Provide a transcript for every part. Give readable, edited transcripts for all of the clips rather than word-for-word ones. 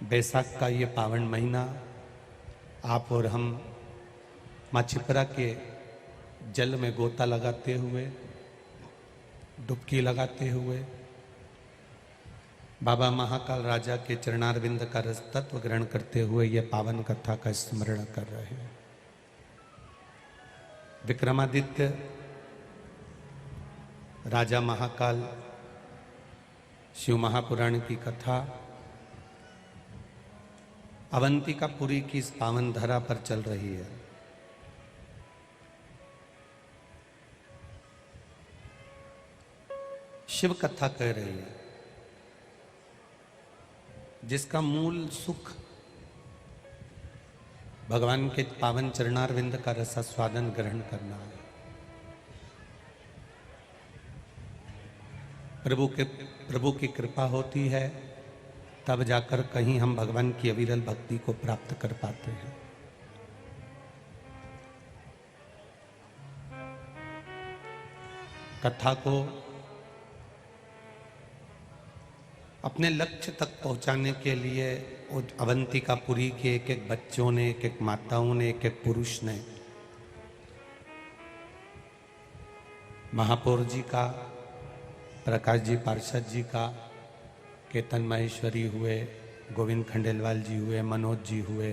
बैसाख का ये पावन महीना आप और हम माँ छिपरा के जल में गोता लगाते हुए, डुबकी लगाते हुए बाबा महाकाल राजा के चरणारविंद का रस तत्व ग्रहण करते हुए यह पावन कथा का स्मरण कर रहे हैं। विक्रमादित्य राजा महाकाल शिव महापुराण की कथा अवंतिकापुरी की इस पावन धरा पर चल रही है। शिव कथा कह रही है, जिसका मूल सुख भगवान के पावन चरणारविंद का रसास्वादन ग्रहण करना है। प्रभु की कृपा होती है, तब जाकर कहीं हम भगवान की अविरल भक्ति को प्राप्त कर पाते हैं। कथा को अपने लक्ष्य तक पहुंचाने के लिए अवंतिकापुरी के एक एक बच्चों ने, एक एक माताओं ने, एक एक पुरुष ने महापौर जी का, प्रकाश जी पार्षद जी का, केतन महेश्वरी हुए, गोविंद खंडेलवाल जी हुए, मनोज जी हुए,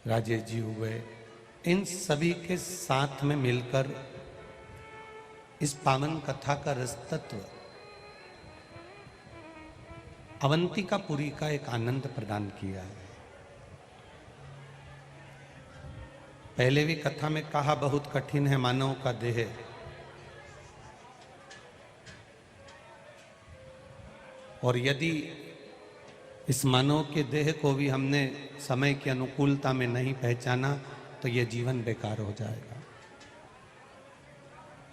राजेश जी हुए, इन सभी के साथ में मिलकर इस पावन कथा का रस तत्व अवंतिकापुरी का एक आनंद प्रदान किया है। पहले भी कथा में कहा, बहुत कठिन है मानव का देह, और यदि इस मानव के देह को भी हमने समय की अनुकूलता में नहीं पहचाना तो यह जीवन बेकार हो जाएगा।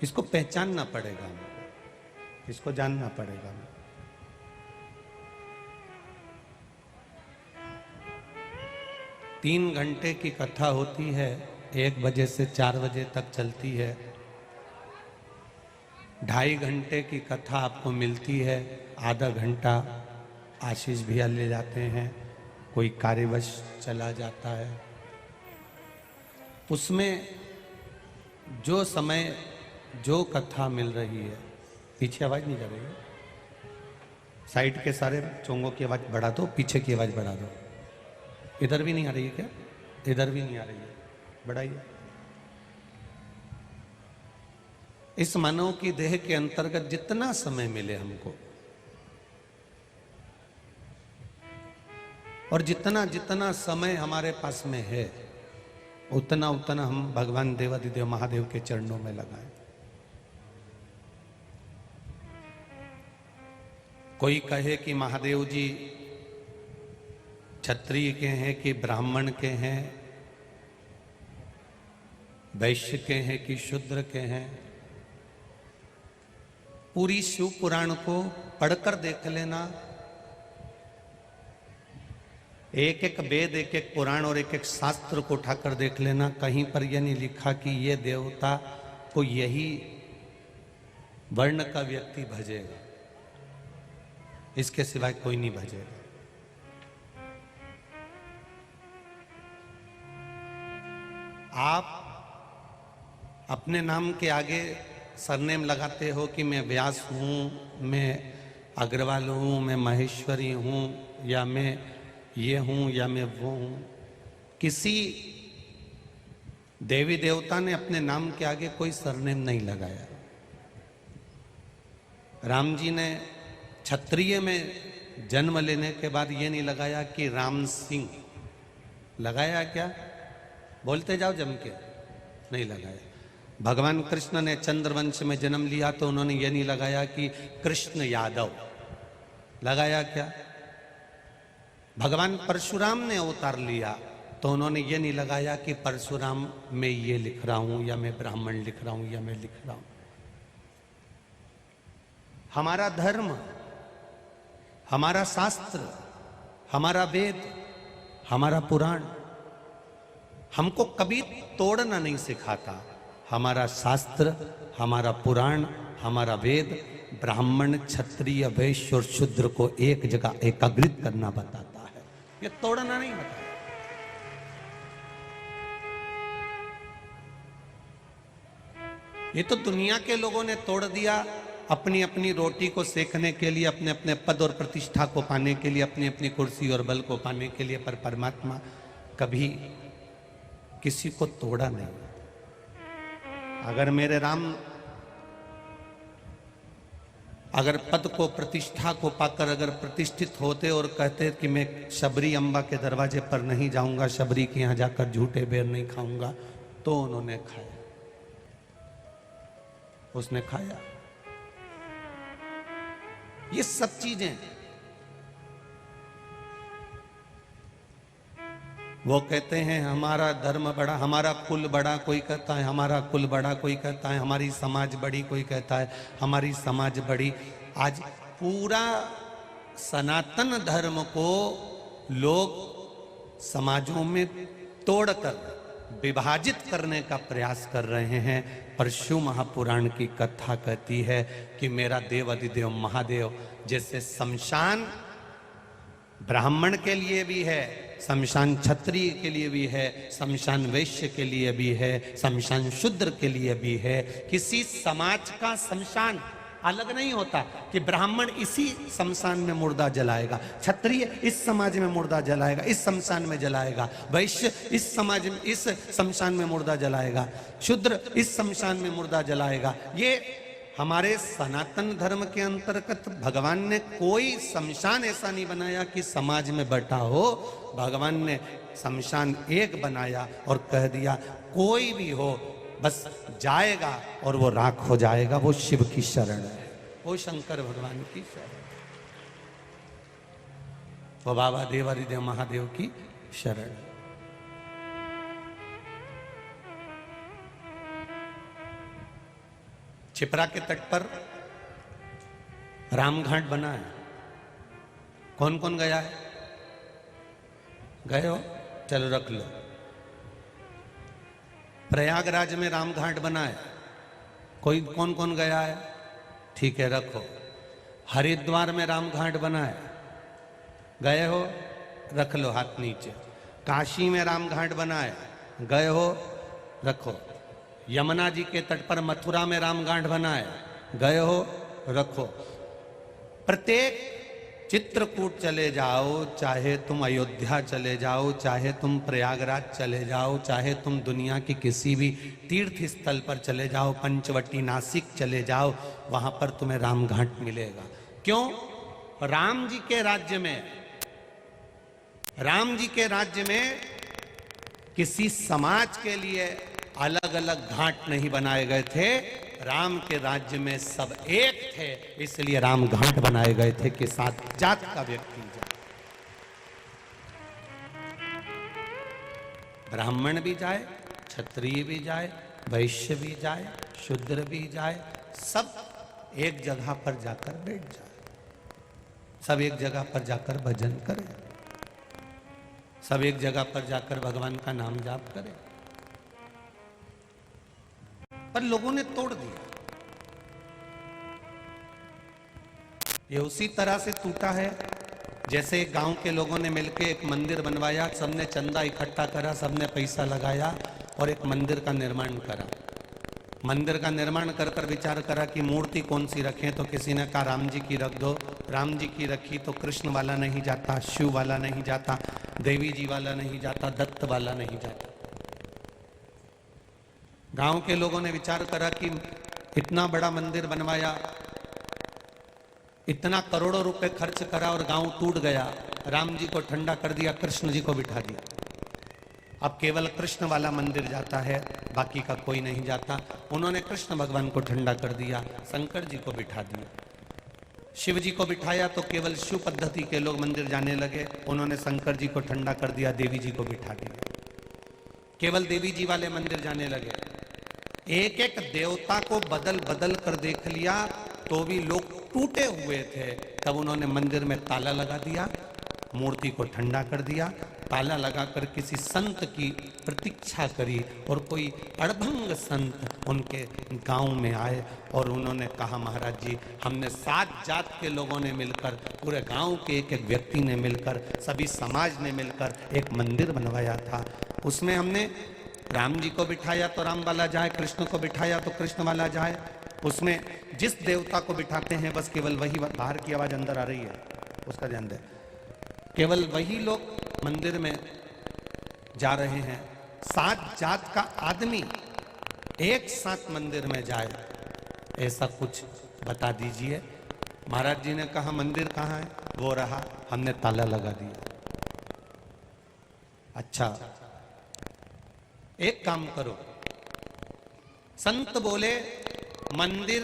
इसको पहचानना पड़ेगा हमको, इसको जानना पड़ेगा। 3 घंटे की कथा होती है, 1 बजे से 4 बजे तक चलती है। 2.5 घंटे की कथा आपको मिलती है, आधा घंटा आशीष भैया ले जाते हैं, कोई कार्यवश चला जाता है। उसमें जो समय, जो कथा मिल रही है, पीछे आवाज नहीं जा रही है, साइड के सारे चोंगों की आवाज बढ़ा दो, पीछे की आवाज बढ़ा दो। इधर भी नहीं आ रही है क्या? इधर भी नहीं आ रही है, बढ़ाइए। इस मानव की देह के अंतर्गत जितना समय मिले हमको, और जितना जितना समय हमारे पास में है, उतना उतना हम भगवान देवाधिदेव महादेव के चरणों में लगाएं। कोई कहे कि महादेव जी क्षत्रिय के हैं कि ब्राह्मण के हैं, वैश्य के हैं कि शूद्र के हैं, पूरी शिव पुराण को पढ़कर देख लेना। एक एक वेद, एक एक पुराण और एक एक शास्त्र को उठाकर देख लेना। कहीं पर यह नहीं लिखा कि ये देवता को यही वर्ण का व्यक्ति भजेगा, इसके सिवाय कोई नहीं भजेगा। आप अपने नाम के आगे सरनेम लगाते हो कि मैं व्यास हूँ, मैं अग्रवाल हूँ, मैं महेश्वरी हूँ, या मैं ये हूँ, या मैं वो हूँ। किसी देवी देवता ने अपने नाम के आगे कोई सरनेम नहीं लगाया। राम जी ने क्षत्रिय में जन्म लेने के बाद ये नहीं लगाया कि राम सिंह, लगाया क्या? बोलते जाओ जम के, नहीं लगाया। भगवान कृष्ण ने चंद्रवंश में जन्म लिया तो उन्होंने ये नहीं लगाया कि कृष्ण यादव, लगाया क्या? भगवान परशुराम ने अवतार लिया तो उन्होंने ये नहीं लगाया कि परशुराम मैं ये लिख रहा हूं, या मैं ब्राह्मण लिख रहा हूं, या मैं लिख रहा हूं। हमारा धर्म, हमारा शास्त्र, हमारा वेद, हमारा पुराण हमको कभी तोड़ना नहीं सिखाता। हमारा शास्त्र, हमारा पुराण, हमारा वेद ब्राह्मण, क्षत्रिय, वैश्य और शूद्र को एक जगह एकाग्रित करना बताता है, ये तोड़ना नहीं बताया। ये तो दुनिया के लोगों ने तोड़ दिया अपनी अपनी रोटी को सेकने के लिए, अपने अपने पद और प्रतिष्ठा को पाने के लिए, अपनी अपनी कुर्सी और बल को पाने के लिए, पर परमात्मा कभी किसी को तोड़ा नहीं। अगर मेरे राम अगर पद को, प्रतिष्ठा को पाकर अगर प्रतिष्ठित होते और कहते कि मैं शबरी अम्बा के दरवाजे पर नहीं जाऊंगा, शबरी के यहां जाकर झूठे बेर नहीं खाऊंगा, तो उन्होंने खाया, उसने खाया। ये सब चीजें वो कहते हैं हमारा धर्म बड़ा, हमारा कुल बड़ा, कोई कहता है हमारा कुल बड़ा, कोई कहता है हमारी समाज बड़ी, कोई कहता है हमारी समाज बड़ी। आज पूरा सनातन धर्म को लोग समाजों में तोड़कर विभाजित करने का प्रयास कर रहे हैं। पर शिव महापुराण की कथा कहती है कि मेरा देव अधिदेव महादेव, जैसे शमशान ब्राह्मण के लिए भी है, शमशान क्षत्रिय के लिए भी है, शमशान वैश्य के लिए भी है, शमशान शूद्र के लिए भी है। किसी समाज का शमशान अलग नहीं होता कि ब्राह्मण इसी शमशान में मुर्दा जलाएगा, क्षत्रिय इस समाज में मुर्दा जलाएगा, इस शमशान में जलाएगा, वैश्य इस समाज में इस शमशान में मुर्दा जलाएगा, शूद्र इस शमशान में मुर्दा जलाएगा। ये हमारे सनातन धर्म के अंतर्गत भगवान ने कोई शमशान ऐसा नहीं बनाया कि समाज में बटा हो। भगवान ने शमशान एक बनाया और कह दिया कोई भी हो बस जाएगा और वो राख हो जाएगा। वो शिव की शरण है, वो शंकर भगवान की शरण, वो बाबा देवादिदेव महादेव की शरण। छिपरा के तट पर रामघाट बना है। कौन कौन गया है? गए हो? चलो रख लो। प्रयागराज में रामघाट बना है, कोई कौन कौन गया है? ठीक है रखो। हरिद्वार में रामघाट बना है, गए हो? रख लो हाथ नीचे। काशी में रामघाट बना है, गए हो? रखो। यमुना जी के तट पर मथुरा में रामघाट बना है, गए हो? रखो। प्रत्येक चित्रकूट चले जाओ, चाहे तुम अयोध्या चले जाओ, चाहे तुम प्रयागराज चले जाओ, चाहे तुम दुनिया की किसी भी तीर्थ स्थल पर चले जाओ, पंचवटी नासिक चले जाओ, वहां पर तुम्हें रामघाट मिलेगा। क्यों? राम जी के राज्य में किसी समाज के लिए अलग अलग घाट नहीं बनाए गए थे। राम के राज्य में सब एक थे, इसलिए राम घाट बनाए गए थे कि साथ जात का व्यक्ति जाए, ब्राह्मण भी जाए, क्षत्रिय भी जाए, वैश्य भी जाए, शूद्र भी जाए, सब एक जगह पर जाकर बैठ जाए, सब एक जगह पर जाकर भजन करें, सब एक जगह पर जाकर भगवान का नाम जाप करें। पर लोगों ने तोड़ दिया। ये उसी तरह से टूटा है जैसे गांव के लोगों ने मिलकर एक मंदिर बनवाया, सबने चंदा इकट्ठा करा, सबने पैसा लगाया और एक मंदिर का निर्माण करा। मंदिर का निर्माण कर कर विचार करा कि मूर्ति कौन सी रखें, तो किसी ने कहा राम जी की रख दो। राम जी की रखी तो कृष्ण वाला नहीं जाता, शिव वाला नहीं जाता, देवी जी वाला नहीं जाता, दत्त वाला नहीं जाता। गांव के लोगों ने विचार करा कि इतना बड़ा मंदिर बनवाया, इतना करोड़ों रुपए खर्च करा और गांव टूट गया। राम जी को ठंडा कर दिया, कृष्ण जी को बिठा दिया। अब केवल कृष्ण वाला मंदिर जाता है, बाकी का कोई नहीं जाता। उन्होंने कृष्ण भगवान को ठंडा कर दिया, शंकर जी को बिठा दिया। शिव जी को बिठाया तो केवल शिव पद्धति के लोग मंदिर जाने लगे। उन्होंने शंकर जी को ठंडा कर दिया, देवी जी को बिठा दिया। केवल देवी जी वाले मंदिर जाने लगे। एक एक देवता को बदल बदल कर देख लिया तो भी लोग टूटे हुए थे। तब उन्होंने मंदिर में ताला लगा दिया, मूर्ति को ठंडा कर दिया, ताला लगाकर किसी संत की प्रतीक्षा करी और कोई अड़भंग संत उनके गांव में आए और उन्होंने कहा, महाराज जी, हमने 7 जात के लोगों ने मिलकर, पूरे गांव के एक एक व्यक्ति ने मिलकर, सभी समाज ने मिलकर एक मंदिर बनवाया था। उसमें हमने राम जी को बिठाया तो राम वाला जाए, कृष्ण को बिठाया तो कृष्ण वाला जाए। उसमें जिस देवता को बिठाते हैं बस केवल वही, बाहर की आवाज अंदर आ रही है उसका ध्यान दें, केवल वही लोग मंदिर में जा रहे हैं। 7 जात का आदमी एक साथ मंदिर में जाए, ऐसा कुछ बता दीजिए। महाराज जी ने कहा, मंदिर कहाँ है? वो रहा, हमने ताला लगा दिया। अच्छा, एक काम करो, संत बोले मंदिर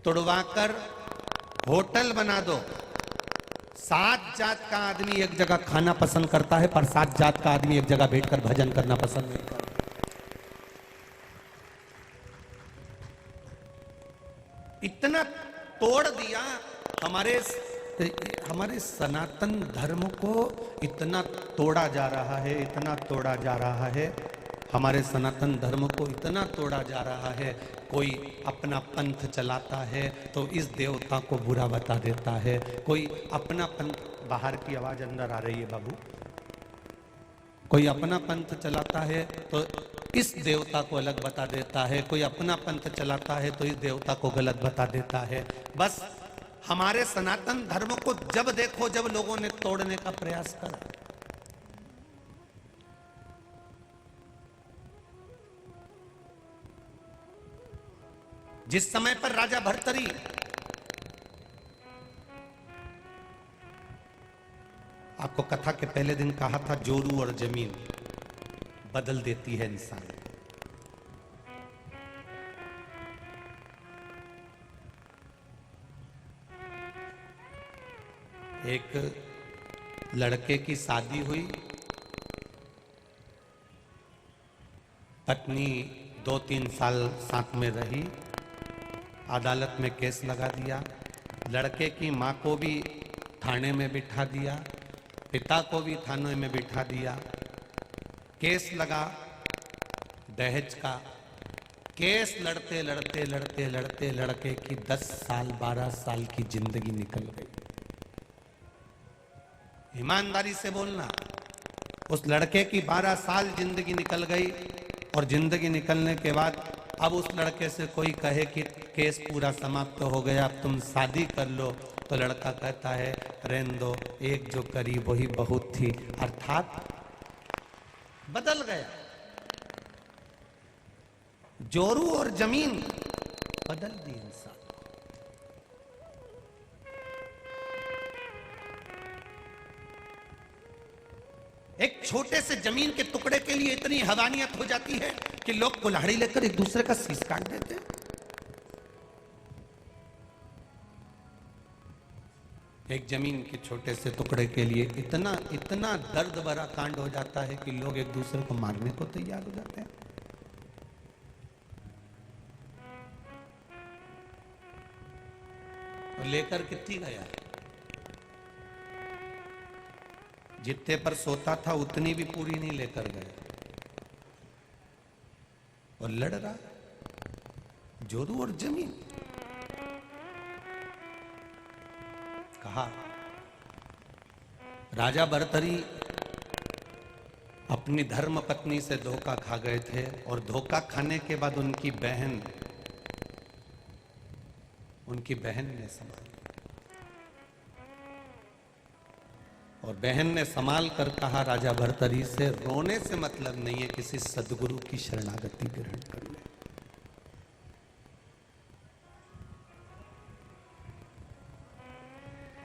तोड़वाकर होटल बना दो। 7 जात का आदमी एक जगह खाना पसंद करता है, पर 7 जात का आदमी एक जगह बैठकर भजन करना पसंद नहीं करता। इतना तोड़ दिया हमारे सनातन धर्म को, इतना तोड़ा जा रहा है, इतना तोड़ा जा रहा है, हमारे सनातन धर्म को इतना तोड़ा जा रहा है। कोई अपना पंथ चलाता है तो इस देवता को बुरा बता देता है, कोई अपना पंथ, बाहर की आवाज अंदर आ रही है बाबू, कोई अपना पंथ चलाता है तो इस देवता को अलग बता देता है, कोई अपना पंथ चलाता है तो इस देवता को गलत बता देता है। बस हमारे सनातन धर्म को जब देखो, जब लोगों ने तोड़ने का प्रयास करा, जिस समय पर राजा भर्तरी आपको कथा के पहले दिन कहा था, जोरू और जमीन बदल देती है इंसान। एक लड़के की शादी हुई, पत्नी 2-3 साल साथ में रही, अदालत में केस लगा दिया, लड़के की माँ को भी थाने में बिठा दिया, पिता को भी थाने में बिठा दिया, केस लगा दहेज का। केस लड़ते लड़ते लड़ते लड़ते लड़के की 10 साल 12 साल की जिंदगी निकल गई। ईमानदारी से बोलना, उस लड़के की 12 साल जिंदगी निकल गई, और जिंदगी निकलने के बाद अब उस लड़के से कोई कहे कि केस पूरा समाप्त हो गया, अब तुम शादी कर लो, तो लड़का कहता है, रहने दो, एक जो करी वही बहुत थी। अर्थात बदल गया, जोरू और जमीन बदल दी इंसान। एक छोटे से जमीन के टुकड़े के लिए इतनी हैवानियत हो जाती है कि लोग कुल्हाड़ी लेकर एक दूसरे का शीश काट देते हैं। एक जमीन के छोटे से टुकड़े के लिए इतना इतना दर्द भरा कांड हो जाता है कि लोग एक दूसरे को मारने को तैयार हो जाते हैं। और लेकर कितनी गया, जितने पर सोता था उतनी भी पूरी नहीं लेकर गया, और लड़ रहा जोरू और जमीन। कहा राजा भर्तरी अपनी धर्म पत्नी से धोखा खा गए थे, और धोखा खाने के बाद उनकी बहन ने संभाली, और बहन ने संभाल कर कहा राजा भर्तरी से, रोने से मतलब नहीं है, किसी सदगुरु की शरणागति ग्रहण कर ले।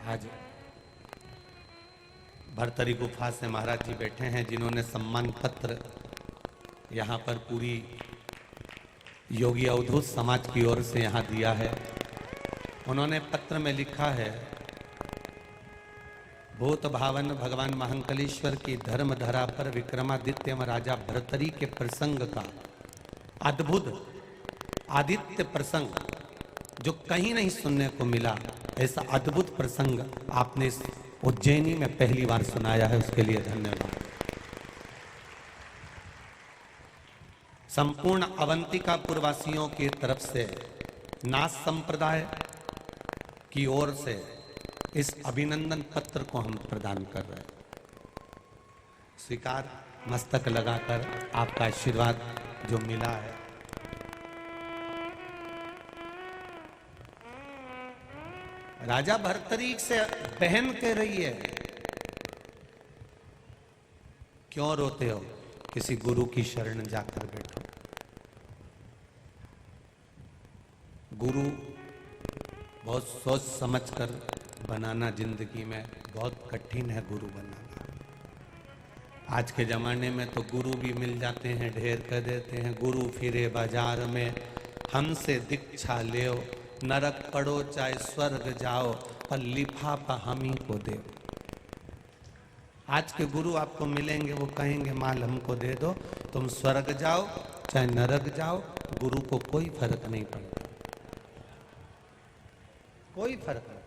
आज भर्तरी गुफा से महाराज जी बैठे हैं, जिन्होंने सम्मान पत्र यहाँ पर पूरी योगी अवधूत समाज की ओर से यहाँ दिया है। उन्होंने पत्र में लिखा है, भूत भावन भगवान महांकलेश्वर की धर्म धरा पर विक्रमादित्य राजा भर्तरी के प्रसंग का अद्भुत आदित्य प्रसंग जो कहीं नहीं सुनने को मिला, ऐसा अद्भुत प्रसंग आपने इस उज्जैनी में पहली बार सुनाया है, उसके लिए धन्यवाद। संपूर्ण अवंतिकापुर वासियों की तरफ से नाथ संप्रदाय की ओर से इस अभिनंदन पत्र को हम प्रदान कर रहे हैं। स्वीकार, मस्तक लगाकर आपका आशीर्वाद जो मिला है। राजा भर्तरीक से बहन कह रही है, क्यों रोते हो? किसी गुरु की शरण जाकर बैठो। गुरु बहुत सोच समझकर बनाना जिंदगी में बहुत कठिन है। गुरु बनाना आज के जमाने में तो गुरु भी मिल जाते हैं, ढेर कर देते हैं। गुरु फिरे बाजार में, हमसे दीक्षा लेओ, नरक पड़ो चाहे स्वर्ग जाओ, पर लिफाफा हम ही को दे। आज के गुरु आपको मिलेंगे, वो कहेंगे माल हमको दे दो, तुम स्वर्ग जाओ चाहे नरक जाओ, गुरु को कोई फर्क नहीं पड़ता, कोई फर्क नहीं।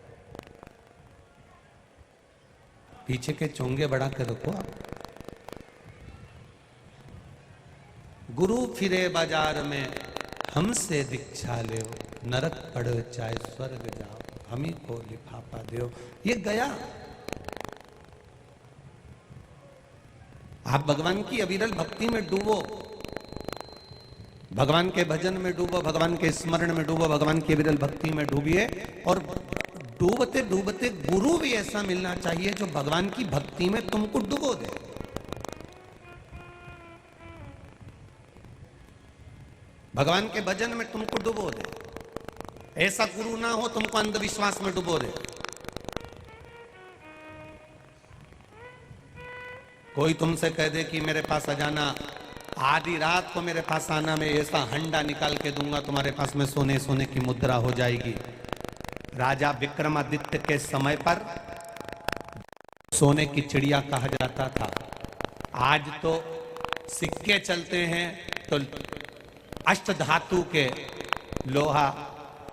पीछे के चोंगे बढ़ा के रखो आप। गुरु फिरे बाजार में, हमसे दीक्षा ले, नरक पड़ो चाहे स्वर्ग जाओ, हम ही को लिफाफा दो। ये गया। आप भगवान की अविरल भक्ति में डूबो, भगवान के भजन में डूबो, भगवान के स्मरण में डूबो, भगवान की अविरल भक्ति में डूबिए। और डूबते डूबते गुरु भी ऐसा मिलना चाहिए जो भगवान की भक्ति में तुमको डुबो दे। भगवान के भजन में तुमको डुबो दे। ऐसा गुरु ना हो तुमको अंधविश्वास में डुबो दे। कोई तुमसे कह दे कि मेरे पास आ जाना, आधी रात को मेरे पास आना, मैं ऐसा हंडा निकाल के दूंगा तुम्हारे पास में, सोने सोने की मुद्रा हो जाएगी। राजा विक्रमादित्य के समय पर सोने की चिड़िया कहा जाता था। आज तो सिक्के चलते हैं तो अष्ट धातु के, लोहा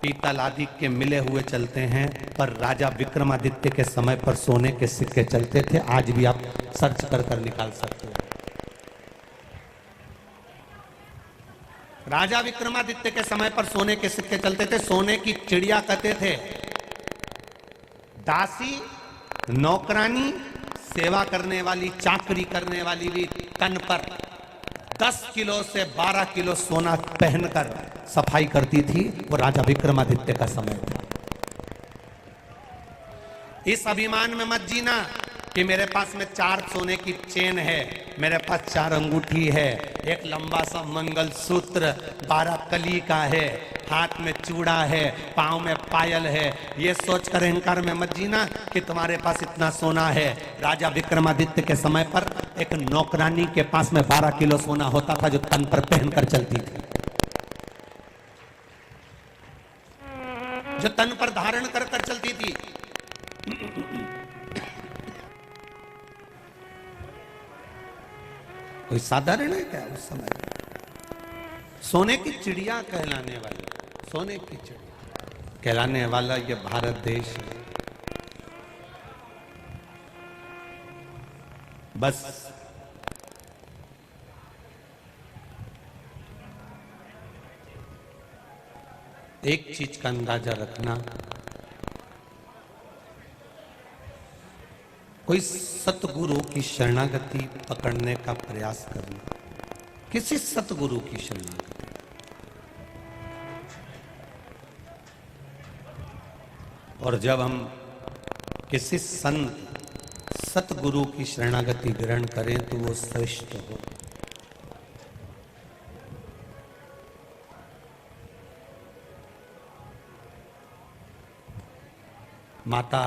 पीतल आदि के मिले हुए चलते हैं, पर राजा विक्रमादित्य के समय पर सोने के सिक्के चलते थे। आज भी आप सर्च कर निकाल सकते हो। राजा विक्रमादित्य के समय पर सोने के सिक्के चलते थे। सोने की चिड़िया कहते थे। दासी, नौकरानी, सेवा करने वाली, चाकरी करने वाली भी तन पर 10 किलो से 12 किलो सोना पहनकर सफाई करती थी। वो राजा विक्रमादित्य का समय था। इस अभिमान में मत जीना कि मेरे पास में 4 सोने की चेन है, मेरे पास 4 अंगूठी है, एक लंबा सा मंगल सूत्र 12 कली का है, हाथ में चूड़ा है, पांव में पायल है। ये सोचकर अहंकार में मत जीना कि तुम्हारे पास इतना सोना है। राजा विक्रमादित्य के समय पर एक नौकरानी के पास में 12 किलो सोना होता था जो तन पर पहनकर चलती थी, जो तन पर धारण कर कर चलती थी। कोई साधारण है क्या उस समय? सोने की चिड़िया कहलाने वाली, सोने की चिड़िया कहलाने वाला ये भारत देश है। बस एक चीज का अंदाजा रखना, कोई सतगुरु की शरणागति पकड़ने का प्रयास करना, किसी सतगुरु की शरणागति। और जब हम किसी संत सतगुरु की शरणागति ग्रहण करें तो वो श्रेष्ठ हो। माता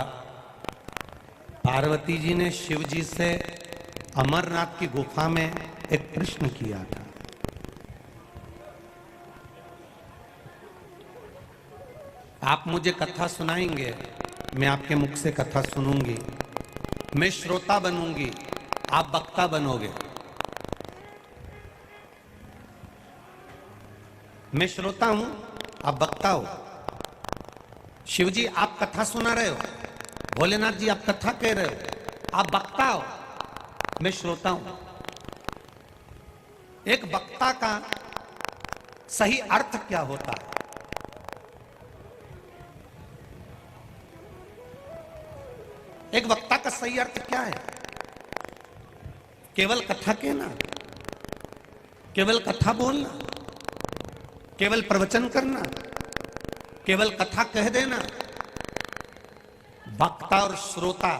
पार्वती जी ने शिव जी से अमरनाथ की गुफा में एक प्रश्न किया था। आप मुझे कथा सुनाएंगे, मैं आपके मुख से कथा सुनूंगी, मैं श्रोता बनूंगी, आप वक्ता बनोगे। मैं श्रोता हूं, आप वक्ता हो। शिव जी आप कथा सुना रहे हो, भोलेनाथ जी आप कथा कह रहे हो, आप वक्ता हो, मैं श्रोता हूं। एक वक्ता का सही अर्थ क्या होता है? एक वक्ता का सही अर्थ क्या है? केवल कथा कहना, केवल कथा बोलना, केवल प्रवचन करना, केवल कथा कह देना? वक्ता और श्रोता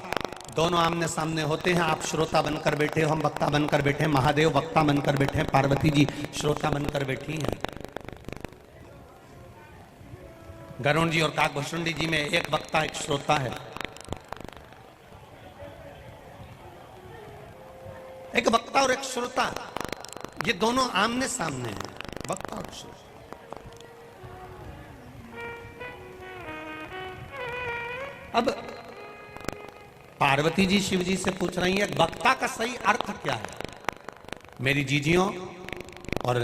दोनों आमने सामने होते हैं। आप श्रोता बनकर बैठे हो, हम वक्ता बनकर बैठे हैं, महादेव वक्ता बनकर बैठे हैं, पार्वती जी श्रोता बनकर बैठी हैं। गरुण जी और काकभूषुंडी जी में एक वक्ता एक श्रोता है। एक वक्ता और एक श्रोता, ये दोनों आमने सामने हैं, वक्ता और श्रोता। अब पार्वती जी शिव जी से पूछ रही है वक्ता का सही अर्थ क्या है? मेरी जीजियों और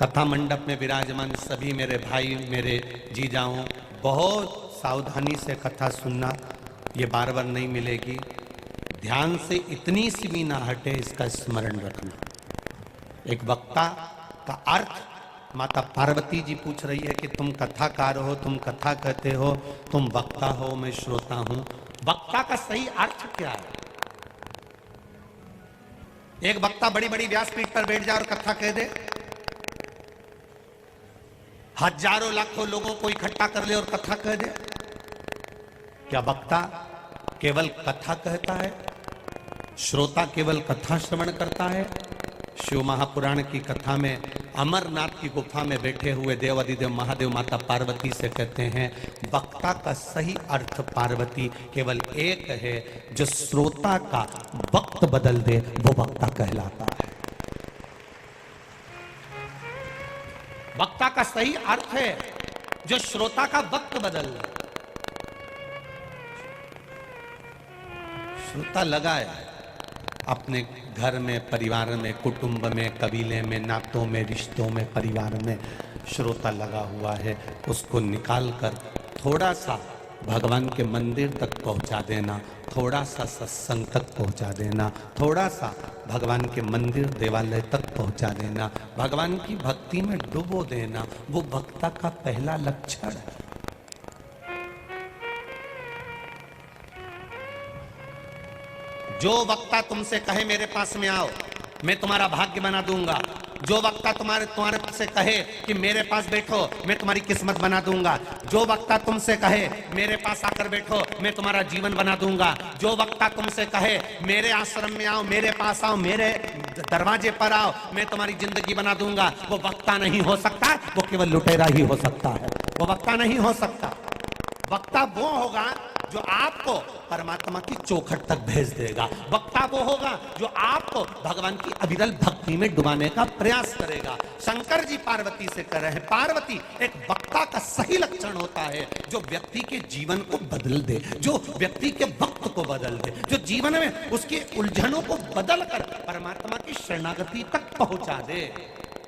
कथा मंडप में विराजमान सभी मेरे भाई, मेरे जीजाओं, बहुत सावधानी से कथा सुनना, ये बार बार नहीं मिलेगी। ध्यान से इतनी सी भी ना हटे, इसका स्मरण रखना। एक वक्ता का अर्थ माता पार्वती जी पूछ रही है कि तुम कथाकार हो, तुम कथा कहते हो, तुम वक्ता हो, मैं श्रोता हूं। वक्ता का सही अर्थ क्या है? एक वक्ता बड़ी बड़ी व्यासपीठ पर बैठ जाए और कथा कह दे, हजारों लाखों लोगों को इकट्ठा कर ले और कथा कह दे। क्या वक्ता केवल कथा कहता है? श्रोता केवल कथा श्रवण करता है? शिव महापुराण की कथा में अमरनाथ की गुफा में बैठे हुए देवाधिदेव महादेव माता पार्वती से कहते हैं वक्ता का सही अर्थ पार्वती केवल एक है, जो श्रोता का वक्त बदल दे वो वक्ता कहलाता है। वक्ता का सही अर्थ है जो श्रोता का वक्त बदल दे। श्रोता लगा है अपने घर में, परिवार में, कुटुंब में, कबीले में, नातों में, रिश्तों में, परिवार में श्रोता लगा हुआ है। उसको निकाल कर थोड़ा सा भगवान के मंदिर तक पहुंचा देना, थोड़ा सा सत्संग तक पहुंचा देना, थोड़ा सा भगवान के मंदिर देवालय तक पहुंचा देना, भगवान की भक्ति में डुबो देना, वो वक्ता का पहला लक्षण है। जो वक्ता तुमसे कहे मेरे पास में आओ, मैं तुम्हारा भाग्य बना दूंगा, जो वक्ता तुम्हारे से कहे कि मेरे पास बैठो, मैं तुम्हारी किस्मत बना दूंगा, जो वक्ता तुमसे कहे मेरे पास आकर बैठो, मैं तुम्हारा जीवन बना दूंगा, जो वक्ता तुमसे कहे मेरे आश्रम में आओ, मेरे पास आओ, मेरे दरवाजे पर आओ, मैं तुम्हारी जिंदगी बना दूंगा, वो वक्ता नहीं हो सकता, वो केवल लुटेरा ही हो सकता है। वो वक्ता नहीं हो सकता। वक्ता वो होगा जो आपको परमात्मा की चौखट तक भेज देगा। वक्ता वो होगा जो आपको भगवान की अविरल भक्ति में डुबाने का प्रयास करेगा। शंकर जी पार्वती से कह रहे हैं, पार्वती एक वक्ता का सही लक्षण होता है जो व्यक्ति के जीवन को बदल दे, जो व्यक्ति के वक्त को बदल दे, जो जीवन में उसकी उलझनों को बदल कर परमात्मा की शरणागति तक पहुंचा दे।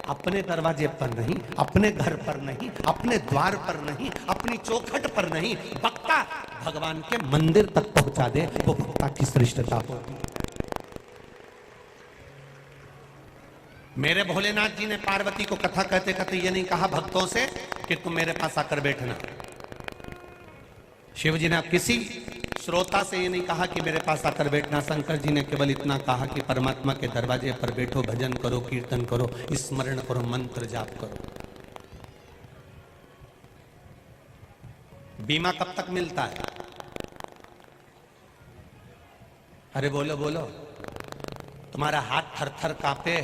अपने दरवाजे पर नहीं, अपने घर पर नहीं, अपने द्वार पर नहीं, अपनी चौखट पर नहीं, वक्ता भगवान के मंदिर तक पहुंचा दे, वो वक्ता की श्रेष्ठता होगी। मेरे भोलेनाथ जी ने पार्वती को कथा कहते कहते ये नहीं कहा भक्तों से कि तुम मेरे पास आकर बैठना। शिव जी ने किसी श्रोता से ये नहीं कहा कि मेरे पास आकर बैठना। शंकर जी ने केवल इतना कहा कि परमात्मा के दरवाजे पर बैठो, भजन करो, कीर्तन करो, स्मरण करो, मंत्र जाप करो। बीमा कब तक मिलता है? अरे बोलो बोलो, तुम्हारा हाथ थर थर कांपे,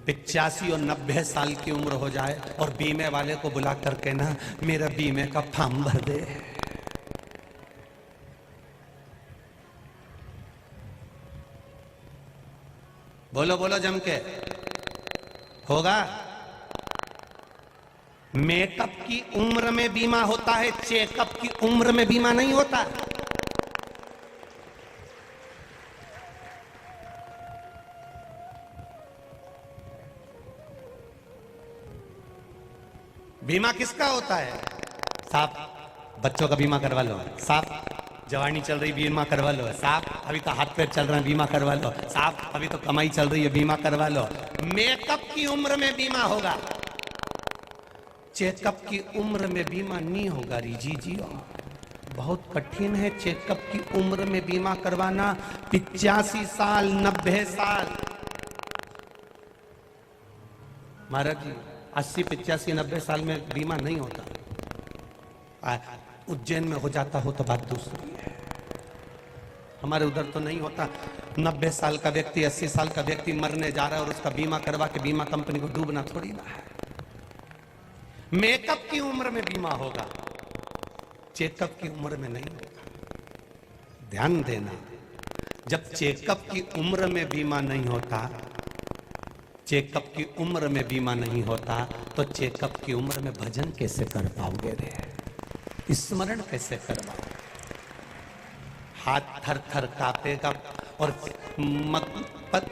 85 और 90 साल की उम्र हो जाए और बीमे वाले को बुला करके ना मेरा बीमे का फॉर्म भर दे। बोलो बोलो जम के, होगा? मेकअप की उम्र में बीमा होता है, चेकअप की उम्र में बीमा नहीं होता। बीमा किसका होता है? साहब बच्चों का बीमा करवा लो साहब, जवानी चल रही बीमा करवा लो साहब, अभी तो हाथ पैर चल रहा है बीमा करवा लो साहब, अभी तो कमाई चल रही है बीमा करवा लो। मेकअप की उम्र में बीमा होगा, चेकअप की उम्र में बीमा नहीं होगा। रिजी जी बहुत कठिन है चेकअप की उम्र में बीमा करवाना। 85 साल 90 साल महाराज जी 80 85 90 साल में बीमा नहीं होता। उज्जैन में हो जाता हो तो बात दूसरी है, हमारे उधर तो नहीं होता। 90 साल का व्यक्ति 80 साल का व्यक्ति मरने जा रहा है और उसका बीमा करवा के बीमा कंपनी को डूबना थोड़ी ना है। मेकअप की उम्र में बीमा होगा, चेकअप की उम्र में नहीं होगा। ध्यान देना, जब चेकअप की उम्र में बीमा नहीं होता, चेकअप की उम्र में बीमा नहीं होता तो चेकअप की उम्र में भजन कैसे कर पाओगे रे, स्मरण कैसे करवाओ? हाथ थर थर कांपेगा और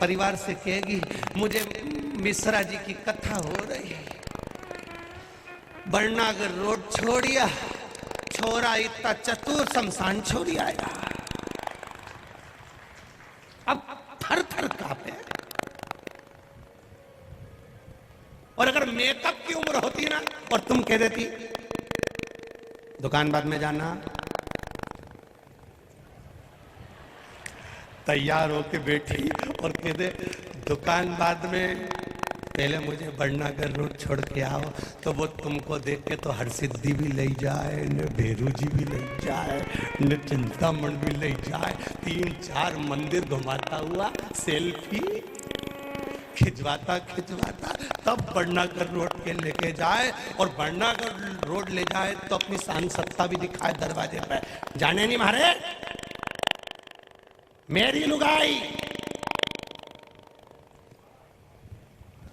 परिवार से कहेगी मुझे मिश्रा जी की कथा हो रही है, बरनागर रोड छोड़िया, छोरा इतना चतुर शमशान छोड़ी आया। अब थर थर कांपे। और अगर मेकअप की उम्र होती ना और तुम कह देती दुकान बाद में जाना, तैयार होके बैठी और कह दे दुकान बाद में, पहले मुझे बरनागर रोड छोड़ के आओ, तो वो तुमको देख के तो हरसिद्धि भी ले जाए, न भेरू जी भी ले जाए, न चिंतामण भी ले जाए, 3-4 मंदिर घुमाता हुआ सेल्फी खिंचवाता खिंचवाता तब बरनागर रोड के लेके जाए, और बरनागर रोड ले जाए तो अपनी शान सत्ता भी दिखाए दरवाजे पे। जाने नहीं मारे मेरी लुगाई,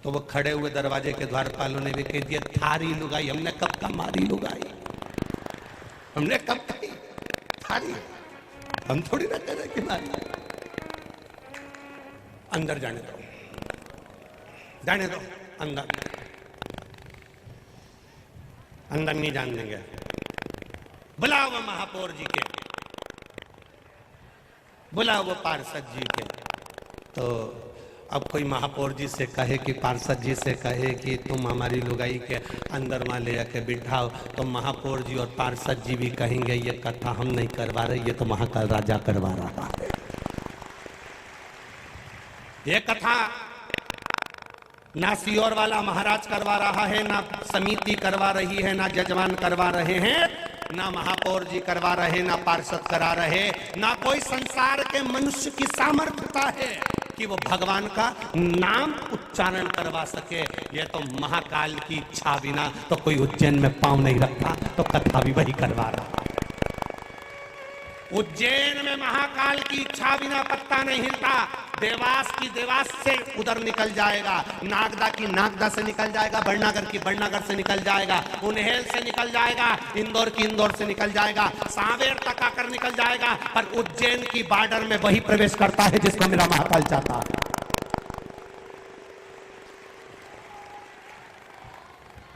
तो वो खड़े हुए दरवाजे के द्वारपालों ने भी कह दिया थारी लुगाई। हमने कब का मारी लुगाई, हमने कब कही थारी, हम थोड़ी ना कह रहे कि मारी। अंदर जाने दो, जाने दो, अंदर अंदर नहीं जान देंगे। बुलाओ वो महापौर जी के, बुलाओ वो पार्षद जी के। तो अब कोई महापौर जी से कहे कि पार्षद जी से कहे कि तुम हमारी लुगाई के अंदर वहां ले आके बिठाओ, तो महापौर जी और पार्षद जी भी कहेंगे ये कथा हम नहीं करवा रहे, ये तो महाकाल राजा करवा रहा है। ये कथा ना सियोर वाला महाराज करवा रहा है, ना समिति करवा रही है, ना जजमान करवा रहे हैं, ना महापौर जी करवा रहे, ना पार्षद करा रहे, ना कोई संसार के मनुष्य की सामर्थ्यता है कि वो भगवान का नाम उच्चारण करवा सके। ये तो महाकाल की इच्छा बिना तो कोई उज्जैन में पांव नहीं रखता, तो कथा भी वही करवा रहा। उज्जैन में महाकाल की इच्छा बिना पत्ता नहीं हिलता। देवास की देवास से उधर निकल जाएगा, नागदा की नागदा से निकल जाएगा, बरनागर की बरनागर से निकल जाएगा, उन्हेल से निकल जाएगा, इंदौर की इंदौर से निकल जाएगा, सांवेर तक आकर निकल जाएगा, पर उज्जैन की बॉर्डर में वही प्रवेश करता है जिसको मेरा महाकाल चाहता है।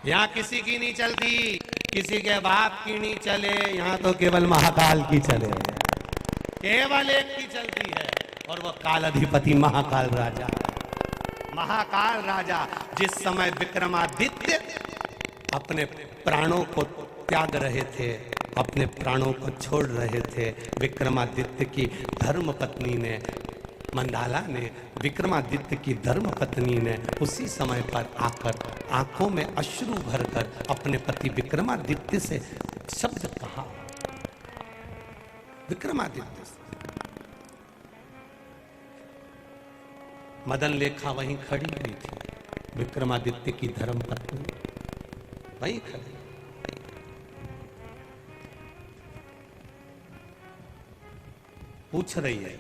यहाँ किसी की नहीं चलती, किसी के बाप की नहीं चले, यहाँ तो केवल महाकाल की चले, केवल एक की चलती है, और वह काल अधिपति महाकाल राजा। महाकाल राजा जिस समय विक्रमादित्य अपने प्राणों को त्याग रहे थे, अपने प्राणों को छोड़ रहे थे, विक्रमादित्य की धर्म पत्नी ने, मंडाला ने, विक्रमादित्य की धर्म पत्नी ने उसी समय पर आकर आंखों में अश्रु भरकर अपने पति विक्रमादित्य से शब्द कहा। विक्रमादित्य से मदन लेखा वहीं खड़ी हुई थी, विक्रमादित्य की धर्म पत्नी वहीं खड़ी, पूछ रही है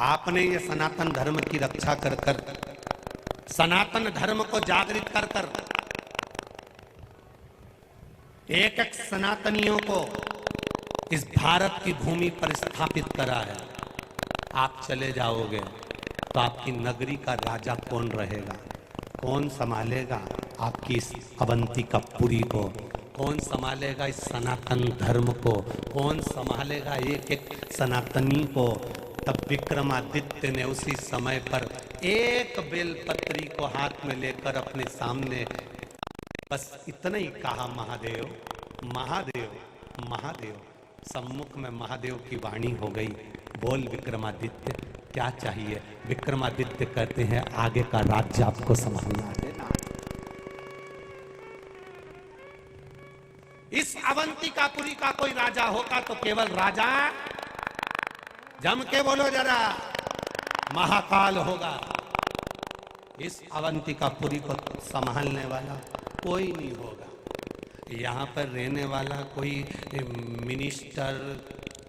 आपने ये सनातन धर्म की रक्षा कर कर, सनातन धर्म को जागृत कर कर एक एक सनातनियों को इस भारत की भूमि पर स्थापित करा है। आप चले जाओगे तो आपकी नगरी का राजा कौन रहेगा, कौन संभालेगा? आपकी इस अवंतिकापुरी को? कौन संभालेगा इस सनातन धर्म को? कौन संभालेगा एक एक सनातनी को? तब विक्रमादित्य ने उसी समय पर एक बेलपत्री को हाथ में लेकर अपने सामने बस इतना ही कहा, महादेव महादेव महादेव। सम्मुख में महादेव की वाणी हो गई, बोल विक्रमादित्य क्या चाहिए? विक्रमादित्य कहते हैं आगे का राज्य आपको संभालना देना। इस अवंतिकापुरी का कोई राजा होगा तो केवल राजा, जम के बोलो जरा, महाकाल होगा। इस अवंतिकापुरी को संभालने वाला कोई नहीं होगा। यहाँ पर रहने वाला कोई मिनिस्टर,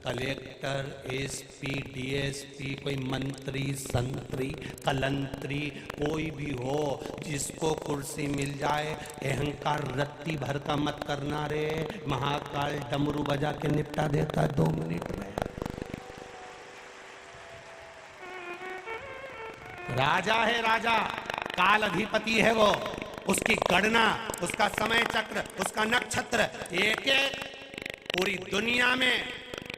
कलेक्टर, एसपी, डीएसपी, कोई मंत्री, संतरी, कलंतरी, कोई भी हो, जिसको कुर्सी मिल जाए, अहंकार रत्ती भर का मत करना रे। महाकाल डमरू बजा के निपटा देता है 2 मिनट में। राजा है राजा, काल अधिपति है वो। उसकी गणना, उसका समय चक्र, उसका नक्षत्र एक एक। पूरी दुनिया में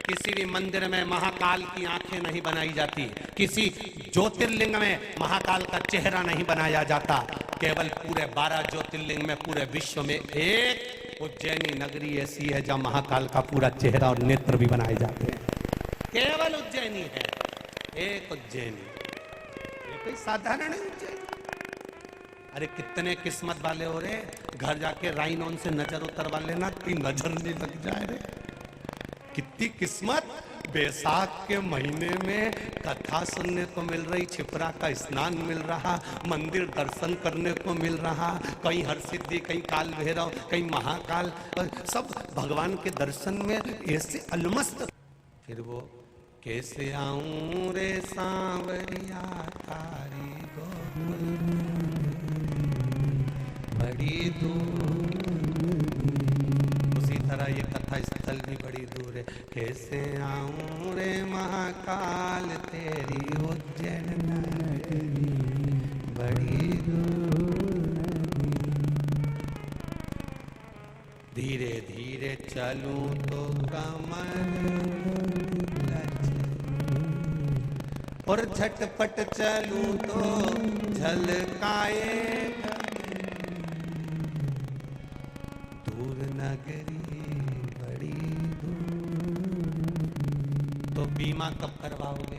किसी भी मंदिर में महाकाल की आंखें नहीं बनाई जाती, किसी ज्योतिर्लिंग में महाकाल का चेहरा नहीं बनाया जाता। केवल पूरे 12 ज्योतिर्लिंग में पूरे विश्व में एक उज्जैनी नगरी ऐसी है जहां महाकाल का पूरा चेहरा और नेत्र भी बनाए जाते हैं। केवल उज्जैनी है, एक उज्जैनी। ये कोई साधारण उज्जैनी? अरे कितने किस्मत वाले हो रे, घर जाके राइनोन से नजर उतरवा लेना, कोई नजर नहीं लग जाए रे। कितनी किस्मत। बैसाख के महीने में कथा सुनने को मिल रही, छिपरा का स्नान मिल रहा, मंदिर दर्शन करने को मिल रहा, कहीं हरसिद्धि, कहीं काल भैरव, कहीं महाकाल, सब भगवान के दर्शन में ऐसे अलमस्त। फिर वो कैसे आऊं रे सांवरिया तारी गोकुल बड़ी दूर। उसी तरह ये कथा स्थल भी बड़ी दूर है। कैसे आऊं रे महाकाल तेरी उज्जैन नगरी बड़ी दूर। धीरे धीरे चलूं तो कमर लचे, और झटपट चलूं तो झलकाए दूर नगरी बड़ी दूर। तो बीमा कब करवाओगे?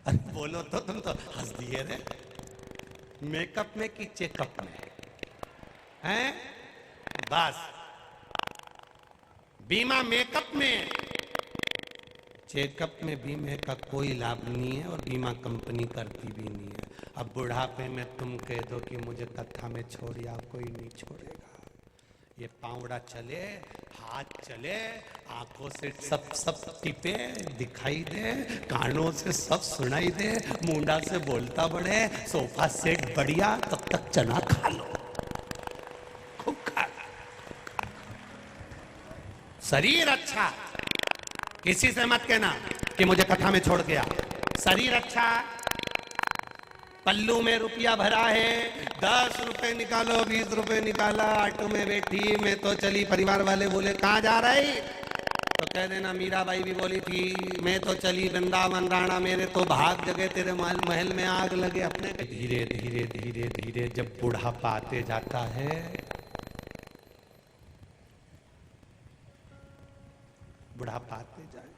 अरे बोलो तो, तुम तो हंस दिए रे। मेकअप में कि चेकअप में हैं? बस बीमा मेकअप में, चेकअप में बीमे का कोई लाभ नहीं है और बीमा कंपनी करती भी नहीं है। अब बुढ़ापे में तुम कह दो कि मुझे कथा में छोड़िया, कोई नहीं छोड़ेगा। ये पावड़ा चले, हाथ चले, आंखों से सब सब टिपे दिखाई दे, कानों से सब सुनाई दे, मुंडा से बोलता बढ़े, सोफा सेट बढ़िया, तब तक चना खा लो, खूब खा। शरीर अच्छा, किसी से मत कहना कि मुझे कथा में छोड़ गया। शरीर अच्छा, पल्लू में रुपया भरा है, 10 रुपए निकालो, 20 रुपए निकाला, ऑटो में बैठी, मैं तो चली। परिवार वाले बोले कहाँ जा रही? तो कह देना मीराबाई भी बोली थी, मैं तो चली वृंदावन राणा, मेरे तो भाग जगह तेरे महल में आग लगे। अपने धीरे धीरे धीरे धीरे जब बुढ़ापा आते जाता है, बुढ़ापा आते जाए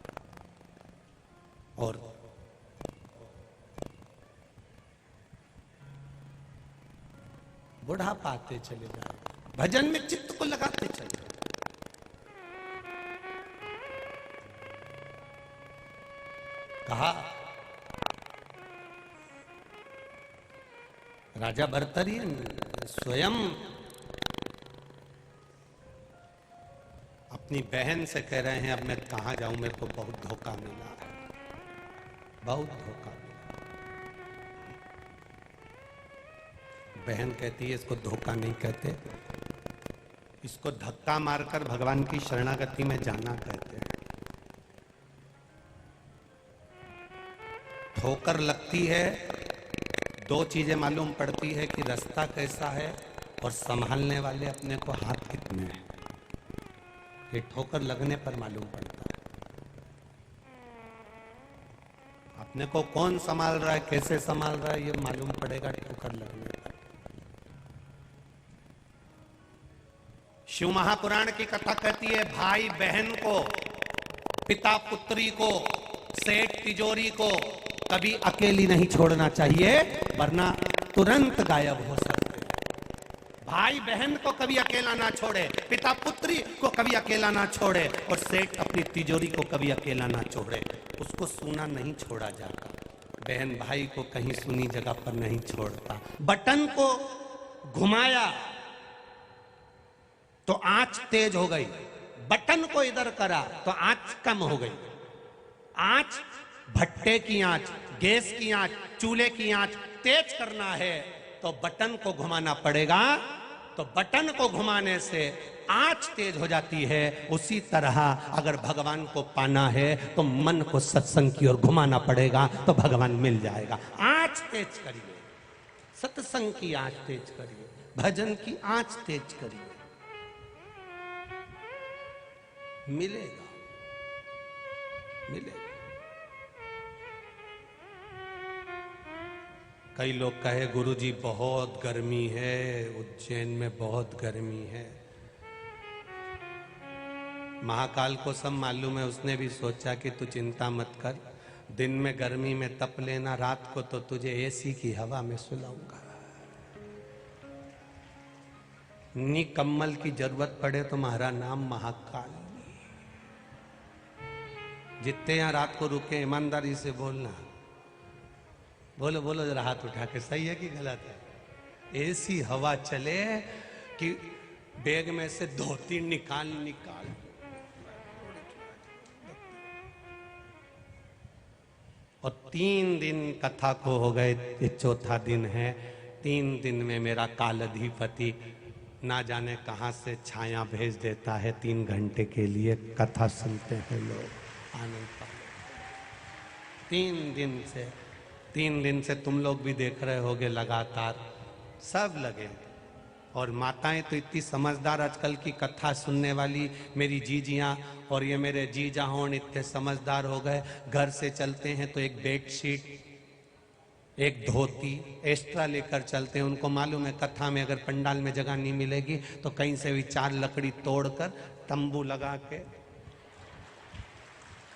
और बुढ़ापा आते चले जाए, भजन में चित्त को लगाते चले। कहा राजा भर्तहरि स्वयं अपनी बहन से कह रहे हैं, अब मैं कहाँ जाऊं, मेरे को बहुत धोखा मिला है, बहुत धोखा मिला। बहन कहती है इसको धोखा नहीं कहते, इसको धक्का मारकर भगवान की शरणागति में जाना कहते हैं। ठोकर लगती है, दो चीजें मालूम पड़ती है कि रास्ता कैसा है और संभालने वाले अपने को हाथ कितने हैं। ये ठोकर लगने पर मालूम पड़ता है अपने को कौन संभाल रहा है, कैसे संभाल रहा है, ये मालूम पड़ेगा ठोकर लगने पर। शिव महापुराण की कथा कहती है भाई बहन को, पिता पुत्री को, सेठ तिजोरी को कभी अकेली नहीं छोड़ना चाहिए, वरना तुरंत गायब हो सकते। भाई बहन को कभी अकेला ना छोड़े, पिता पुत्री को कभी अकेला ना छोड़े, और सेठ अपनी तिजोरी को कभी अकेला ना छोड़े। उसको सूना नहीं छोड़ा जाता, बहन भाई को कहीं सुनी जगह पर नहीं छोड़ता। बटन को घुमाया तो आंच तेज हो गई, बटन को इधर करा तो आंच कम हो गई। आंच, भट्टे की आंच, गैस की आंच, चूल्हे की आंच तेज करना है तो बटन को घुमाना पड़ेगा, तो बटन को घुमाने से आंच तेज हो जाती है। उसी तरह अगर भगवान को पाना है तो मन को सत्संग की ओर घुमाना पड़ेगा, तो भगवान मिल जाएगा। आंच तेज करिए, सत्संग की आंच तेज करिए, भजन की आंच तेज करिए, मिलेगा, मिलेगा। कई लोग कहे गुरुजी बहुत गर्मी है, उज्जैन में बहुत गर्मी है। महाकाल को सब मालूम है, उसने भी सोचा कि तू चिंता मत कर, दिन में गर्मी में तप लेना, रात को तो तुझे एसी की हवा में सुलाऊंगा। निकम्मल की जरूरत पड़े तो हमारा नाम महाकाल। जितने यहां रात को रुके ईमानदारी से बोलना, बोलो बोलो जरा हाथ उठा के, सही है कि गलत है? ऐसी हवा चले कि बैग में से धोती निकाल निकाल। और 3 दिन कथा को हो गए, ये चौथा दिन है। 3 दिन में मेरा कालाधिपति ना जाने कहां से छाया भेज देता है, 3 घंटे के लिए कथा सुनते हैं लोग, आनंद पाते। 3 दिन से तुम लोग भी देख रहे होगे, लगातार सब लगे। और माताएं तो इतनी समझदार आजकल की कथा सुनने वाली, मेरी जीजियां और ये मेरे जीजा होन इतने समझदार हो गए। घर से चलते हैं तो एक बेडशीट, एक धोती एक्स्ट्रा लेकर चलते हैं। उनको मालूम है कथा में अगर पंडाल में जगह नहीं मिलेगी तो कहीं से भी 4 लकड़ी तोड़कर तंबू लगा के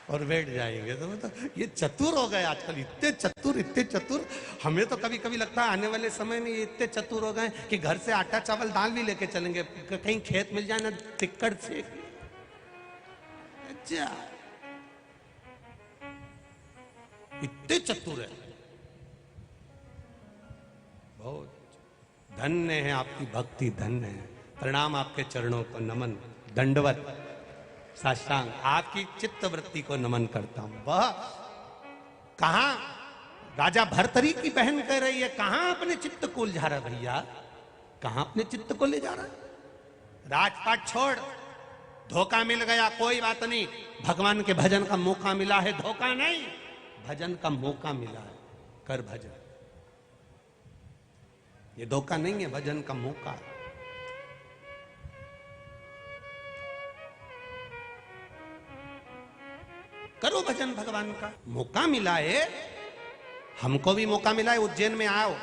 और बैठ जाएंगे। तो मतलब ये चतुर हो गए आजकल, इतने चतुर। हमें तो कभी कभी लगता है आने वाले समय में ये इतने चतुर हो गए कि घर से आटा चावल दाल भी लेके चलेंगे, कहीं खेत मिल जाए ना टिक्कड़ से। अच्छा, इतने चतुर है, बहुत धन्य है आपकी भक्ति, धन्य है। प्रणाम, आपके चरणों को नमन, दंडवत साष्टांग, आपकी चित्त वृत्ति को नमन करता हूं। वह कहां राजा भर्तरी की बहन कह रही है, कहां अपने चित्त को उलझा रहा भैया, कहां अपने चित्त को ले जा रहा है? राजपाट छोड़, धोखा मिल गया कोई बात नहीं, भगवान के भजन का मौका मिला है, धोखा नहीं, भजन का मौका मिला है, कर भजन। ये धोखा नहीं है, भजन का मौका है। करो भजन, भगवान का मौका मिला है, हमको भी मौका मिला है। उज्जैन में आओ,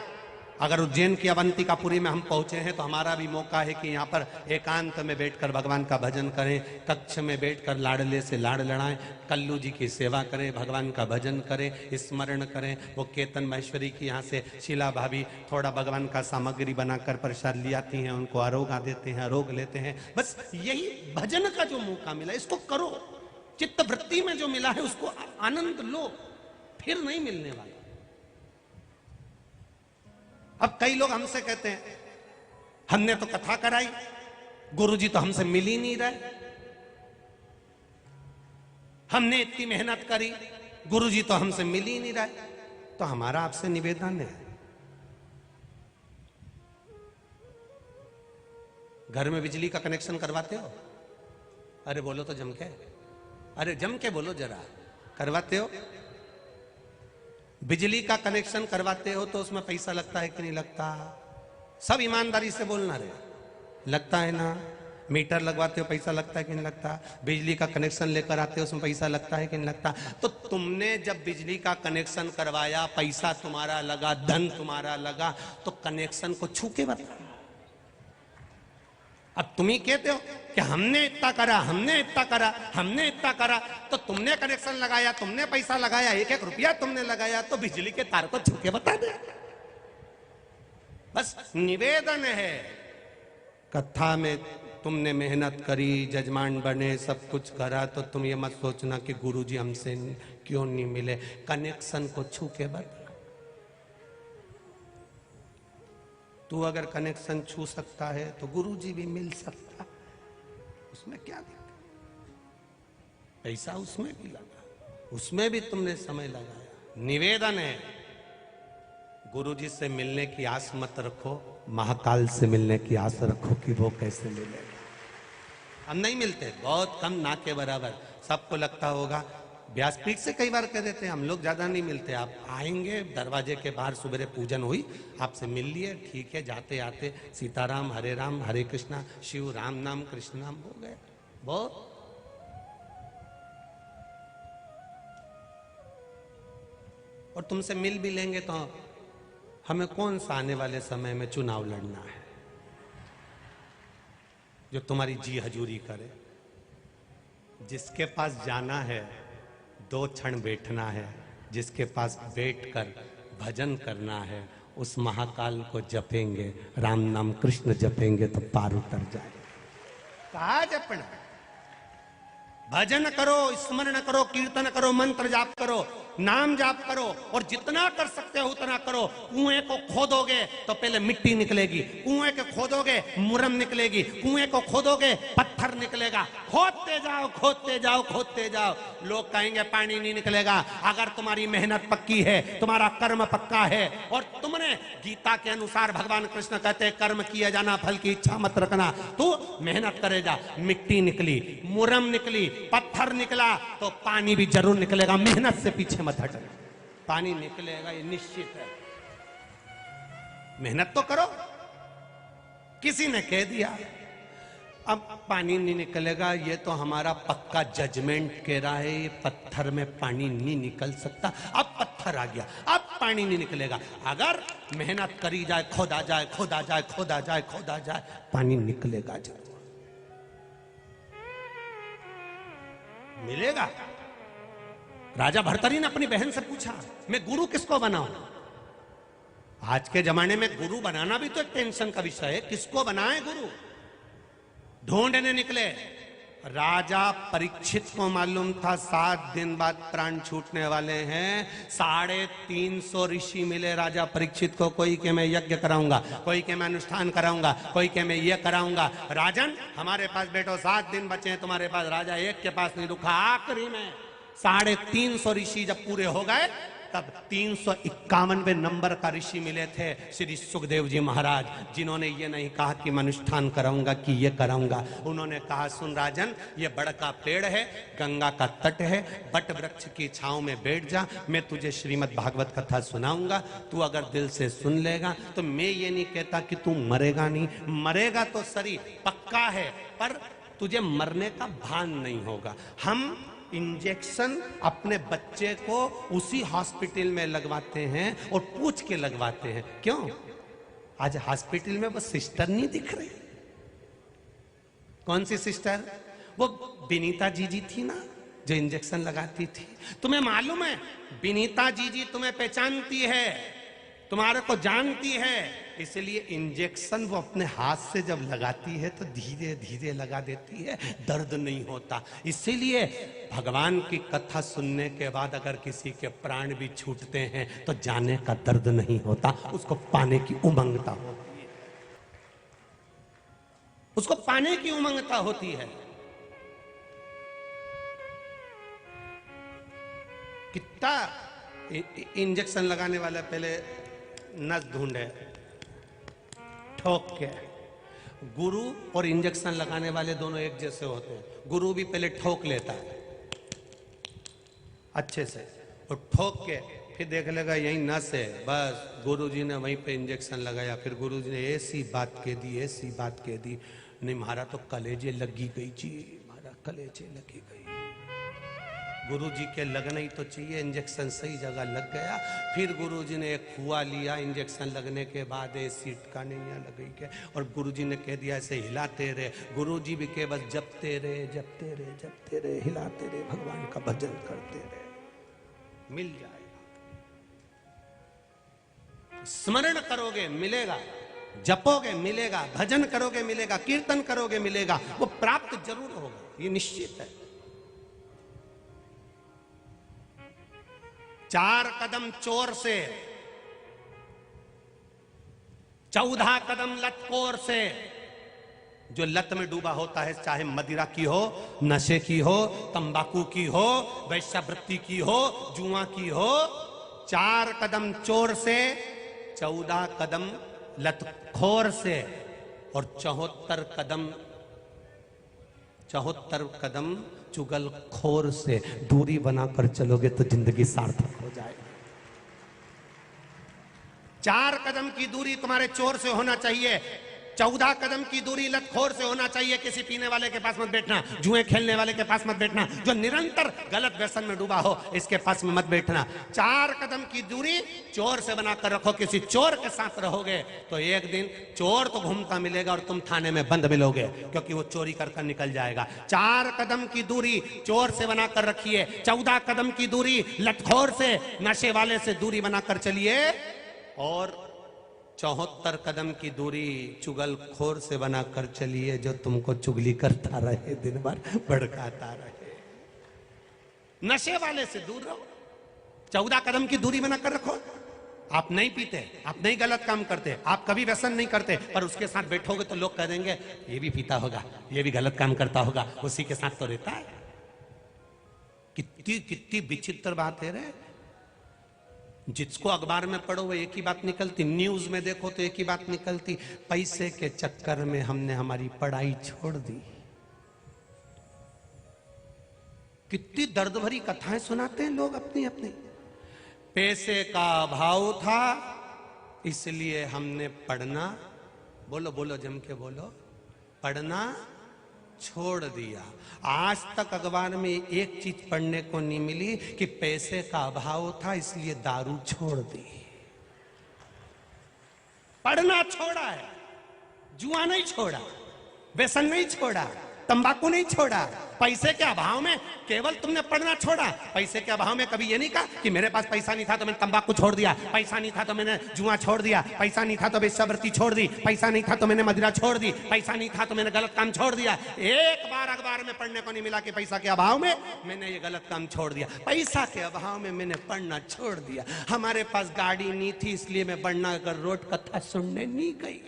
अगर उज्जैन की अवंतिकापुरी में हम पहुंचे हैं तो हमारा भी मौका है कि यहाँ पर एकांत में बैठकर भगवान का भजन करें, कक्ष में बैठकर लाडले से लाड लड़ाएं, कल्लू जी की सेवा करें, भगवान का भजन करें, स्मरण करें। वो केतन महेश्वरी की यहाँ से शीला भाभी थोड़ा भगवान का सामग्री बनाकर प्रसाद ले आती हैं, उनको आरोगा देते हैं, आरोग लेते हैं। बस यही भजन का जो मौका मिला इसको करो, चित्त वृत्ति में जो मिला है उसको आनंद लो, फिर नहीं मिलने वाला। अब कई लोग हमसे कहते हैं हमने तो कथा कराई, गुरुजी तो हमसे मिल ही नहीं रहे, हमने इतनी मेहनत करी, गुरुजी तो हमसे मिल ही नहीं रहे। तो हमारा आपसे निवेदन है, घर में बिजली का कनेक्शन करवाते हो? अरे बोलो तो जम के, अरे जम के बोलो जरा, करवाते हो? बिजली का कनेक्शन करवाते हो तो उसमें पैसा लगता है कि नहीं लगता? सब ईमानदारी से बोलना रे, लगता है ना? मीटर लगवाते हो पैसा लगता है कि नहीं लगता? बिजली का कनेक्शन लेकर आते हो उसमें पैसा लगता है कि नहीं लगता? तो तुमने जब बिजली का कनेक्शन करवाया, पैसा तुम्हारा लगा, धन तुम्हारा लगा, तो कनेक्शन को छू के बता। अब तुम ही कहते हो कि हमने इतना करा, हमने इतना करा, हमने इतना करा, तो तुमने कनेक्शन लगाया, तुमने पैसा लगाया, 1-1 रुपया तुमने लगाया, तो बिजली के तार को छू के बता दे। बस निवेदन है, कथा में तुमने मेहनत करी, जजमान बने, सब कुछ करा, तो तुम ये मत सोचना कि गुरुजी हमसे क्यों नहीं मिले। कनेक्शन को छू के बता। तू अगर कनेक्शन छू सकता है तो गुरुजी भी मिल सकता, उसमें क्या दिक्कत? पैसा उसमें भी लगा, उसमें भी तुमने समय लगाया। निवेदन है, गुरुजी से मिलने की आस मत रखो, महाकाल से मिलने की आस रखो कि वो कैसे मिलेगा। हम नहीं मिलते, बहुत कम, ना के बराबर। सबको लगता होगा, व्यासपीठ से कई बार कह देते हैं, हम लोग ज्यादा नहीं मिलते। आप आएंगे, दरवाजे के बाहर सुबह पूजन हुई, आपसे मिल लिए, ठीक है, जाते आते सीताराम, हरे कृष्णा, शिव राम नाम, कृष्ण नाम, हो गए बहुत। और तुमसे मिल भी लेंगे तो हमें कौन सा आने वाले समय में चुनाव लड़ना है जो तुम्हारी जी हजूरी करे? जिसके पास जाना है 2 क्षण बैठना है, जिसके पास बैठकर भजन करना है, उस महाकाल को जपेंगे, राम नाम कृष्ण जपेंगे तो पार उतर जाए। कहा जपना? भजन करो, स्मरण करो, कीर्तन करो, मंत्र जाप करो, नाम जाप करो, और जितना कर सकते हो उतना करो। कुएं को खोदोगे तो पहले मिट्टी निकलेगी, कुएं को खोदोगे मुरम निकलेगी, कुएं को खोदोगे पत्थर निकलेगा। खोदते जाओ, खोदते जाओ, खोदते जाओ। लोग कहेंगे पानी नहीं निकलेगा। अगर तुम्हारी मेहनत पक्की है, तुम्हारा कर्म पक्का है, और तुमने गीता के अनुसार भगवान कृष्ण कहते हैं कर्म किए जाना, फल की इच्छा मत रखना, तो मेहनत करे जा। मिट्टी निकली, मुरम निकली, पत्थर निकला, तो पानी भी जरूर निकलेगा। मेहनत से पीछे मत हटना, पानी निकलेगा, ये निश्चित है। मेहनत तो करो। किसी ने कह दिया अब पानी नहीं निकलेगा, ये तो हमारा पक्का जजमेंट कह रहा है, ये पत्थर में पानी नहीं निकल सकता। अब पत्थर आ गया, अब पानी नहीं निकलेगा। अगर मेहनत करी जाए, खोदा जाए, खोदा जाए, खोदा जाए, खोदा जाए, पानी निकलेगा जरूर, मिलेगा। राजा भर्तरी ने अपनी बहन से पूछा, मैं गुरु किसको बनाऊं? आज के जमाने में गुरु बनाना भी तो एक टेंशन का विषय है। किसको बनाए गुरु? ढूंढने निकले। राजा परीक्षित को मालूम था 7 दिन बाद प्राण छूटने वाले हैं। 350 ऋषि मिले राजा परीक्षित को। कोई के मैं यज्ञ कराऊंगा, कोई के मैं अनुष्ठान कराऊंगा, कोई के मैं ये कराऊंगा। राजन हमारे पास बैठो, 7 दिन बचे हैं तुम्हारे पास। राजा एक के पास नहीं रुका। आखिरी में 350 ऋषि जब पूरे हो गए, तब 351वें नंबर का ऋषि मिले थे, श्री सुखदेव जी महाराज, जिन्होंने ये नहीं कहा कि मैं अनुष्ठान कराऊंगा कि ये कराऊंगा। उन्होंने कहा, सुन राजन, ये बड़ का पेड़ है, गंगा का तट है, बट वृक्ष की छांव में बैठ जा, मैं तुझे श्रीमद् भागवत कथा सुनाऊंगा। तू अगर दिल से सुन लेगा तो मैं ये नहीं कहता कि तू मरेगा नहीं, मरेगा तो सही पक्का है, पर तुझे मरने का भान नहीं होगा। हम इंजेक्शन अपने बच्चे को उसी हॉस्पिटल में लगवाते हैं और पूछ के लगवाते हैं। क्यों? आज हॉस्पिटल में वो सिस्टर नहीं दिख रही। कौन सी सिस्टर? वो विनीता जीजी थी ना, जो इंजेक्शन लगाती थी। तुम्हें मालूम है, विनीता जीजी तुम्हें पहचानती है, तुम्हारे को जानती है, इसलिए इंजेक्शन वो अपने हाथ से जब लगाती है तो धीरे धीरे लगा देती है, दर्द नहीं होता। इसीलिए भगवान की कथा सुनने के बाद अगर किसी के प्राण भी छूटते हैं तो जाने का दर्द नहीं होता, उसको पाने की उमंगता होती है, उसको पाने की उमंगता होती है। कितना इंजेक्शन लगाने वाला पहले नस ढूंढे, ठोक के। गुरु और इंजेक्शन लगाने वाले दोनों एक जैसे होते हैं। गुरु भी पहले ठोक लेता है अच्छे से, और ठोक के फिर देख लेगा यही नस है, बस गुरुजी ने वहीं पे इंजेक्शन लगाया। फिर गुरुजी ने ऐसी बात कह दी, ऐसी बात कह दी, नहीं मारा तो कलेजे लगी गई जी, मारा कलेजे लगी गई। गुरुजी के लगना ही तो चाहिए, इंजेक्शन सही जगह लग गया। फिर गुरुजी ने एक हुआ लिया, इंजेक्शन लगने के बाद सीट का नहीं लग गई के, और गुरुजी ने कह दिया ऐसे हिलाते रहे। गुरुजी भी के बस जपते रहे, जपते रहे, जपते रहे, हिलाते रहे, भगवान का भजन करते रहे, मिल जाएगा। स्मरण करोगे मिलेगा, जपोगे मिलेगा, भजन करोगे मिलेगा, कीर्तन करोगे मिलेगा, वो प्राप्त जरूर होगा, ये निश्चित है। 4 कदम चोर से, 14 कदम लतखोर से। जो लत में डूबा होता है, चाहे मदिरा की हो, नशे की हो, तंबाकू की हो, वैश्यावृत्ति की हो, जुआ की हो, 4 कदम चोर से, 14 कदम लतखोर से, और 74 कदम चुगलखोर से दूरी बनाकर चलोगे तो जिंदगी सार्थक हो जाएगी। 4 कदम की दूरी तुम्हारे चोर से होना चाहिए, 14 कदम की दूरी लतखोर से होना चाहिए। किसी पीने वाले के पास मत बैठना, जुए खेलने वाले के पास मत बैठना, जो निरंतर गलत व्यसन में डूबा हो इसके पास में मत बैठना। 4 कदम की दूरी चोर से बनाकर रखो। किसी चोर के साथ रहोगे तो एक दिन चोर तो घूमता मिलेगा और तुम थाने में बंद मिलोगे, क्योंकि वो चोरी कर निकल जाएगा। 4 कदम की दूरी चोर से बनाकर रखिए, 14 कदम की दूरी लतखोर से, नशे वाले से दूरी बनाकर चलिए, और 74 कदम की दूरी चुगलखोर से बनाकर चलिए, जो तुमको चुगली करता रहे, दिन भर भड़काता रहे। नशे वाले से दूर रहो, 14 कदम की दूरी बनाकर रखो। आप नहीं पीते, आप नहीं गलत काम करते, आप कभी व्यसन नहीं करते, पर उसके साथ बैठोगे तो लोग कह देंगे ये भी पीता होगा, ये भी गलत काम करता होगा, उसी के साथ तो रहता है। कितनी कितनी विचित्र बात है रे। जिसको अखबार में पढ़ो वो एक ही बात निकलती, न्यूज में देखो तो एक ही बात निकलती, पैसे के चक्कर में हमने हमारी पढ़ाई छोड़ दी। कितनी दर्द भरी कथाएं सुनाते हैं लोग अपनी अपनी। पैसे का अभाव था इसलिए हमने पढ़ना, बोलो बोलो जम के बोलो, पढ़ना छोड़ दिया। आज तक अखबार में एक चीज पढ़ने को नहीं मिली कि पैसे का अभाव था इसलिए दारू छोड़ दी। पढ़ना छोड़ा है, जुआ नहीं छोड़ा, व्यसन नहीं छोड़ा, तंबाकू नहीं छोड़ा। पैसे के अभाव में केवल तुमने पढ़ना छोड़ा। पैसे के अभाव में कभी ये नहीं कहा कि मेरे पास पैसा नहीं था तो मैंने तंबाकू छोड़ दिया, पैसा नहीं था तो मैंने जुआ छोड़ दिया, पैसा नहीं था तो वेश्यावृत्ति छोड़ दी, पैसा नहीं था तो मैंने मदिरा छोड़ दी, पैसा नहीं था तो मैंने गलत काम छोड़ दिया। एक बार अखबार में पढ़ने को नहीं मिला कि पैसा के अभाव में मैंने ये गलत काम छोड़ दिया, पैसा के अभाव में मैंने पढ़ना छोड़ दिया। हमारे पास गाड़ी नहीं थी इसलिए मैं बड़नागर रोड कथा सुनने नहीं गई,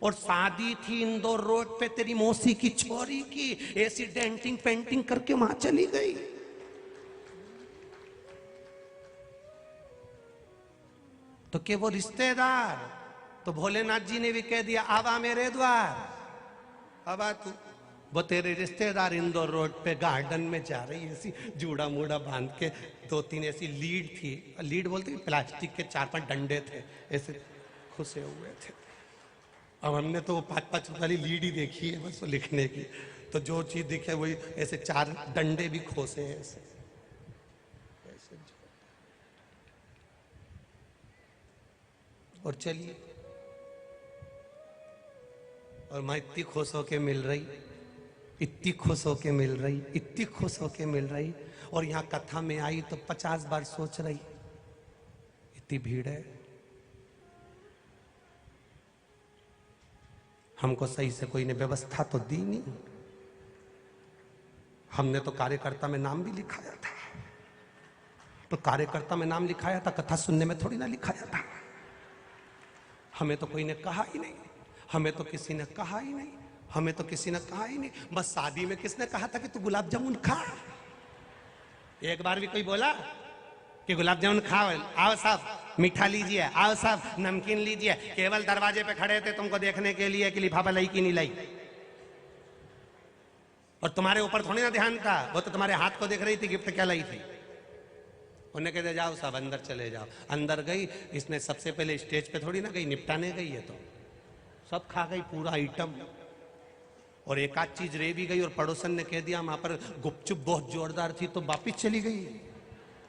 और शादी थी इंदौर रोड पे तेरी मौसी की छोरी की, ऐसी डेंटिंग पेंटिंग करके वहां चली गई। तो के वो रिश्तेदार, तो भोलेनाथ जी ने भी कह दिया आवा मेरे द्वार, आवा तू। वो तेरे रिश्तेदार इंदौर रोड पे गार्डन में जा रही, ऐसी जूड़ा मूड़ा बांध के, 2-3 ऐसी लीड थी, लीड बोलते प्लास्टिक के 4-5 डंडे थे, ऐसे खुसे हुए थे। अब हमने तो 5-5 वाली लीड ही देखी है बस वो लिखने की, तो जो चीज दिखे वही, ऐसे 4 डंडे भी खोसे हैं ऐसे। और चलिए, और मैं इतनी खुश होके मिल रही, इतनी खुश होके मिल रही, इतनी खुश होके मिल रही, और यहाँ कथा में आई तो 50 बार सोच रही इतनी भीड़ है, हमको सही से कोई ने व्यवस्था तो दी नहीं। हमने तो कार्यकर्ता में नाम भी लिखाया था, तो कार्यकर्ता में नाम लिखाया था, कथा सुनने में थोड़ी ना लिखाया था। हमें तो कोई ने कहा ही नहीं, हमें तो किसी ने कहा ही नहीं, हमें तो किसी ने कहा ही नहीं। बस शादी में किसने कहा था कि तू गुलाब जामुन खा? एक बार भी कोई बोला कि गुलाब जामुन खाओ? आओ साहब मीठा लीजिए, आओ साहब नमकीन लीजिए। केवल दरवाजे पे खड़े थे तुमको देखने के लिए कि लिफाफा लाई कि नहीं लाई, और तुम्हारे ऊपर थोड़ी ना ध्यान था, वो तो तुम्हारे हाथ को देख रही थी गिफ्ट क्या लाई थी। उन्हें कहते जाओ सब अंदर चले जाओ। अंदर गई, इसने सबसे पहले स्टेज पे थोड़ी ना गई, निपटाने गई है, तो सब खा गई पूरा आइटम, और एक आध चीज रह भी गई, और पड़ोसन ने कह दिया वहां पर गुपचुप बहुत जोरदार थी, तो वापिस चली गई।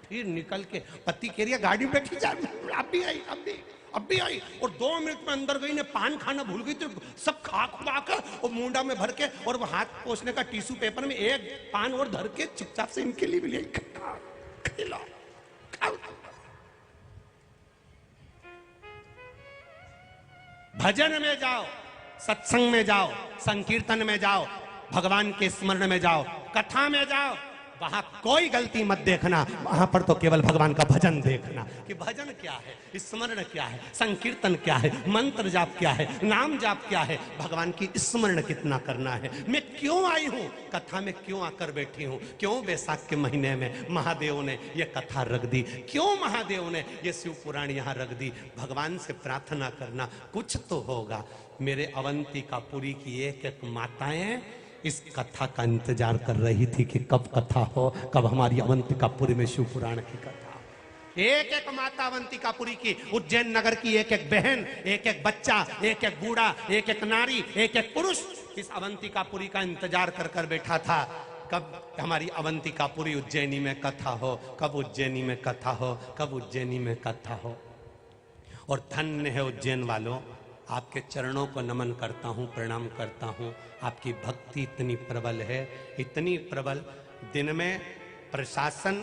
फिर निकल के पति कह रही है गाड़ी में बैठी जा, अब भी आई, अब भी आई, और 2 मिनट में अंदर गई ने पान खाना भूल गई, तो सब खा खुआ कर और मुंडा में भर के, और वो हाथ पोंछने का टिश्यू पेपर में एक पान और धर के चुपचाप से इनके लिए भी ले खिला। भजन में जाओ, सत्संग में जाओ, संकीर्तन में जाओ, भगवान के स्मरण में जाओ, कथा में जाओ, वहां कोई गलती मत देखना, वहां पर तो केवल भगवान का भजन देखना कि भजन क्या है, स्मरण क्या है, संकीर्तन क्या है, मंत्र जाप क्या है, नाम जाप क्या है, भगवान की स्मरण कितना करना है। मैं क्यों आई हूं, कथा में क्यों आकर बैठी हूं, क्यों वैशाख के महीने में महादेव ने यह कथा रख दी, क्यों महादेव ने यह शिव पुराण यहां रख दी। भगवान से प्रार्थना करना, कुछ तो होगा। मेरे अवंतिकापुरी की एक एक माताएं इस कथा का इंतजार कर रही थी कि कब कथा हो, कब हमारी अवंतिकापुरी में शिव पुराण की कथा। एक एक माता अवंतिकापुरी की, उज्जैन नगर की एक एक बहन, एक एक बच्चा, एक एक बूढ़ा, एक एक नारी, एक एक पुरुष इस अवंतिकापुरी का इंतजार कर कर बैठा था, कब हमारी अवंतिकापुरी उज्जैनी में कथा हो, कब उज्जैनी में कथा हो, कब उज्जैनी में कथा हो। और धन्य है उज्जैन वालों, आपके चरणों को नमन करता हूँ, प्रणाम करता हूँ। आपकी भक्ति इतनी प्रबल है, इतनी प्रबल। दिन में प्रशासन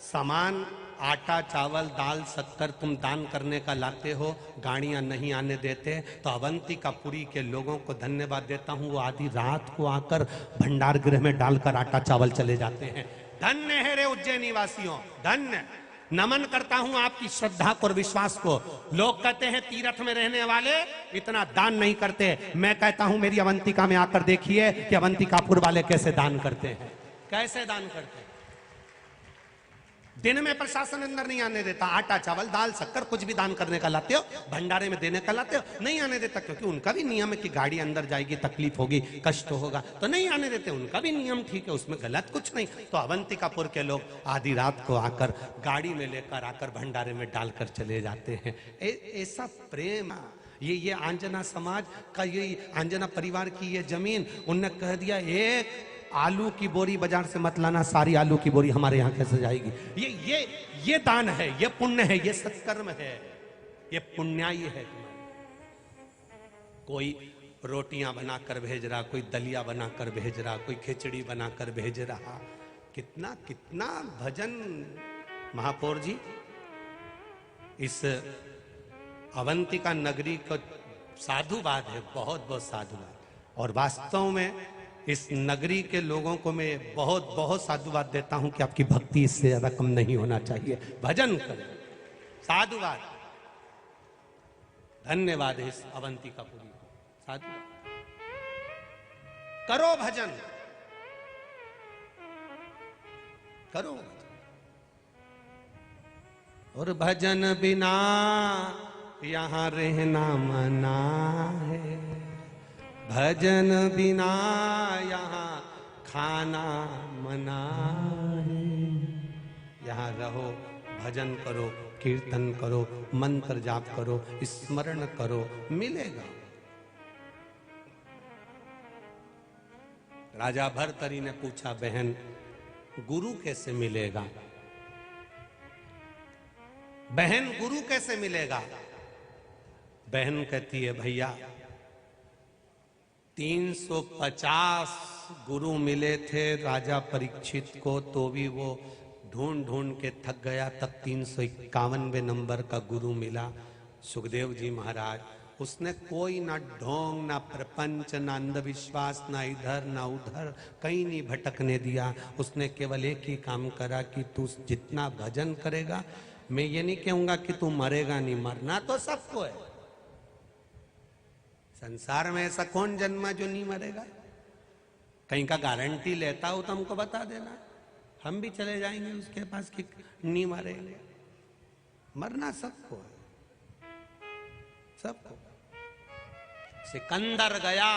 सामान, आटा, चावल, दाल, शक्कर तुम दान करने का लाते हो, गाड़ियां नहीं आने देते, तो अवंतिकापुरी के लोगों को धन्यवाद देता हूँ। वो आधी रात को आकर भंडार गृह में डालकर आटा चावल चले जाते हैं। धन्य है रे उज्जैनी वासियों, धन्य। नमन करता हूं आपकी श्रद्धा को और विश्वास को। लोग कहते हैं तीर्थ में रहने वाले इतना दान नहीं करते, मैं कहता हूं मेरी अवंतिका में आकर देखिए कि अवंतिकापुर वाले कैसे दान करते हैं, कैसे दान करते हैं। दिन में प्रशासन अंदर नहीं आने देता, आटा चावल दाल शक्कर कुछ भी दान करने का लाते हो, भंडारे में देने का लाते हो, नहीं आने देता, क्योंकि उनका भी नियम है कि गाड़ी अंदर जाएगी, तकलीफ होगी, कष्ट होगा, तो नहीं आने देते, उनका भी नियम ठीक है, उसमें गलत कुछ नहीं। तो अवंतिकापुर के लोग आधी रात को आकर गाड़ी में लेकर आकर भंडारे में डालकर चले जाते हैं। ऐसा प्रेम, ये आंजना समाज का, ये आंजना परिवार की ये जमीन, उनने कह दिया एक आलू की बोरी बाजार से मत लाना, सारी आलू की बोरी हमारे यहाँ कैसे जाएगी। ये दान है, ये पुण्य है, ये सत्कर्म है, ये पुण्याई है। कोई रोटियां बनाकर भेज रहा, कोई दलिया बनाकर भेज रहा, कोई खिचड़ी बनाकर भेज रहा। कितना कितना भजन महापौर जी, इस अवंतिका नगरी का साधुवाद है, बहुत बहुत साधुवाद। और वास्तव में इस नगरी के लोगों को मैं बहुत बहुत साधुवाद देता हूं कि आपकी भक्ति इससे ज्यादा कम नहीं होना चाहिए। भजन करें, साधुवाद, धन्यवाद है इस अवंतिकापुरी को, साधुवाद करो, भजन करो। और भजन बिना यहां रहना मना है, भजन बिना यहाँ खाना मना है। यहाँ रहो, भजन करो, कीर्तन करो, मंत्र जाप करो, स्मरण करो, मिलेगा। राजा भर्तरी ने पूछा, बहन गुरु कैसे मिलेगा, बहन गुरु कैसे मिलेगा। बहन कहती है, भैया 350 गुरु मिले थे राजा परीक्षित को, तो भी वो ढूंढ ढूंढ के थक गया, तब 351वें नंबर का गुरु मिला, सुखदेव जी महाराज। उसने कोई ना ढोंग, ना प्रपंच, ना अंधविश्वास, ना इधर ना उधर, कहीं नहीं भटकने दिया। उसने केवल एक ही काम करा कि तू जितना भजन करेगा, मैं ये नहीं कहूंगा कि तू मरेगा नहीं, मरना तो सबको है, संसार में ऐसा कौन जन्मा जो नहीं मरेगा। कहीं का गारंटी लेता हो तो हमको बता देना, हम भी चले जाएंगे उसके पास कि नहीं मरेंगे। मरना सबको है, सबको। सिकंदर गया,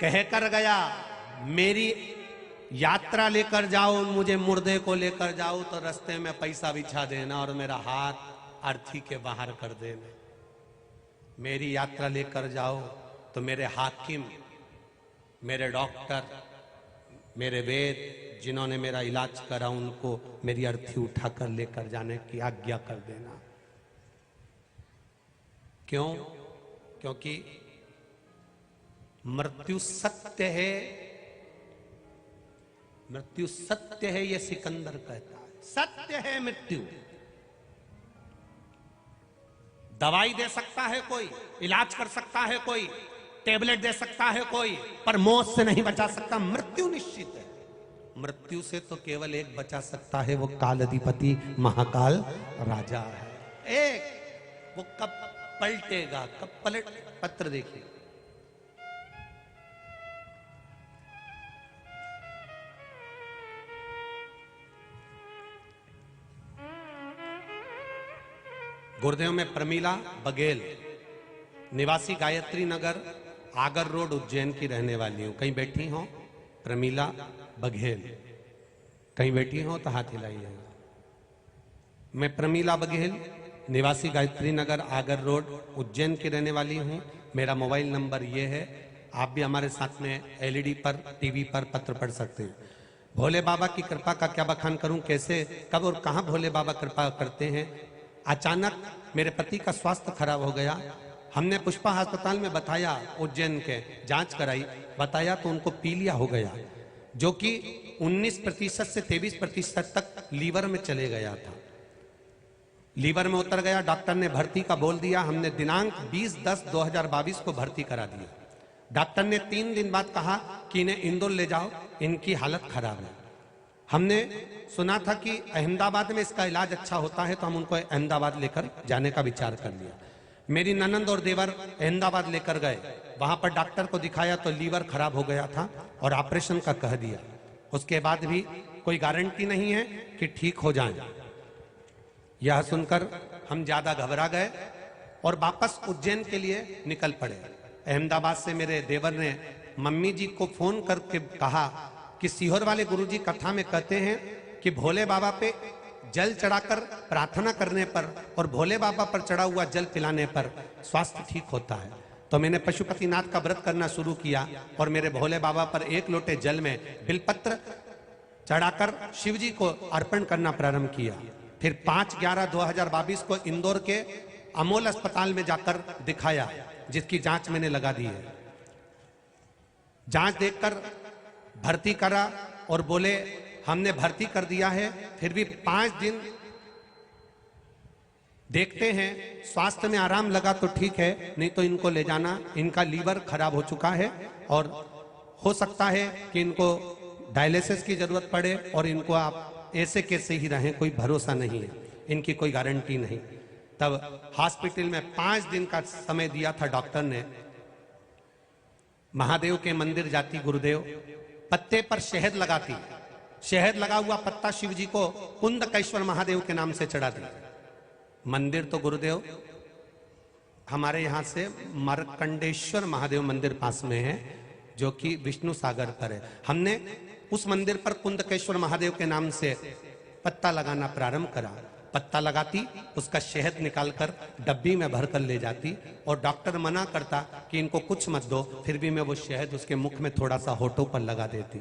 कहकर गया, मेरी यात्रा लेकर जाओ, मुझे मुर्दे को लेकर जाओ तो रास्ते में पैसा बिछा देना और मेरा हाथ अर्थी के बाहर कर देना। मेरी यात्रा लेकर जाओ तो मेरे हाकिम, मेरे डॉक्टर, मेरे वेद जिन्होंने मेरा इलाज करा उनको मेरी अर्थी उठाकर लेकर जाने की आज्ञा कर देना। क्यों? क्योंकि मृत्यु सत्य है, मृत्यु सत्य है, ये सिकंदर कहता है। सत्य है मृत्यु। दवाई दे सकता है कोई, इलाज कर सकता है कोई, टेबलेट दे सकता है कोई, पर मौत से नहीं बचा सकता। मृत्यु निश्चित है। मृत्यु से तो केवल एक बचा सकता है, वो काल अधिपति महाकाल राजा है। एक, वो कब पलटेगा, कब पलट, पत्र देखिए। गुरुदेव में प्रमीला बघेल, निवासी गायत्री नगर, आगर रोड, उज्जैन की रहने वाली हूं। कहीं बैठी हो प्रमीला बघेल? कहीं बैठी हो तो हाथ हिलाइए। मैं प्रमीला बघेल, निवासी गायत्री नगर, आगर रोड, उज्जैन की रहने वाली हूं। मेरा मोबाइल नंबर ये है। आप भी हमारे साथ में एलईडी पर, टीवी पर पत्र पढ़ सकते हैं। भोले बाबा की कृपा का क्या बखान करूं, कैसे, कब और कहां भोले बाबा कृपा करते हैं। अचानक मेरे पति का स्वास्थ्य खराब हो गया। हमने पुष्पा अस्पताल में बताया, उज्जैन के, जांच कराई, बताया तो उनको पीलिया हो गया, जो कि 19% से 23% तक लीवर में चले गया था। लीवर में उतर गया। डॉक्टर ने भर्ती का बोल दिया। हमने दिनांक 20/10/2022 को भर्ती करा दिया। डॉक्टर ने 3 दिन बाद कहा कि इन्हें इंदौर ले जाओ, इनकी हालत खराब है। हमने सुना था कि अहमदाबाद में इसका इलाज अच्छा होता है, तो हम उनको अहमदाबाद लेकर जाने का विचार कर लिया। मेरी ननंद और देवर अहमदाबाद लेकर गए। वहां पर डॉक्टर को दिखाया तो लीवर खराब हो गया था और ऑपरेशन का कह दिया। उसके बाद भी कोई गारंटी नहीं है कि ठीक हो जाए। यह सुनकर हम ज्यादा घबरा गए और वापस उज्जैन के लिए निकल पड़े। अहमदाबाद से मेरे देवर ने मम्मी जी को फोन करके कहा कि सीहोर वाले गुरुजी कथा में कहते हैं कि भोले बाबा पे जल चढ़ाकर प्रार्थना करने पर और भोले बाबा पर चढ़ा हुआ जल पिलाने पर स्वास्थ्य ठीक होता है। तो मैंने पशुपतिनाथ का व्रत करना शुरू किया और मेरे भोले बाबा पर 1 लोटे जल में बिलपत्र चढ़ाकर शिव जी को अर्पण करना प्रारंभ किया। फिर 5/11/2022 को इंदौर के अमोल अस्पताल में जाकर दिखाया, जिसकी जांच मैंने लगा दी है। जांच देखकर भर्ती करा और बोले हमने भर्ती कर दिया है, फिर भी 5 दिन देखते हैं, स्वास्थ्य में आराम लगा तो ठीक है, नहीं तो इनको ले जाना, इनका लीवर खराब हो चुका है और हो सकता है कि इनको डायलिसिस की जरूरत पड़े और इनको आप ऐसे कैसे ही रहें, कोई भरोसा नहीं है, इनकी कोई गारंटी नहीं। तब हॉस्पिटल में 5 दिन का समय दिया था डॉक्टर ने। महादेव के मंदिर जाती गुरुदेव, पत्ते पर शहद लगाती, शहद लगा हुआ पत्ता शिव जी को कुंदकेश्वर महादेव के नाम से चढ़ाती। मंदिर तो गुरुदेव हमारे यहाँ से मार्कंडेश्वर महादेव मंदिर पास में है, जो कि विष्णु सागर पर है। हमने उस मंदिर पर कुंदकेश्वर महादेव के नाम से पत्ता लगाना प्रारंभ करा। पत्ता लगाती, उसका शहद निकालकर डब्बी में भरकर ले जाती और डॉक्टर मना करता कि इनको कुछ मत दो, फिर भी मैं वो शहद उसके मुख में थोड़ा सा होठों पर लगा देती।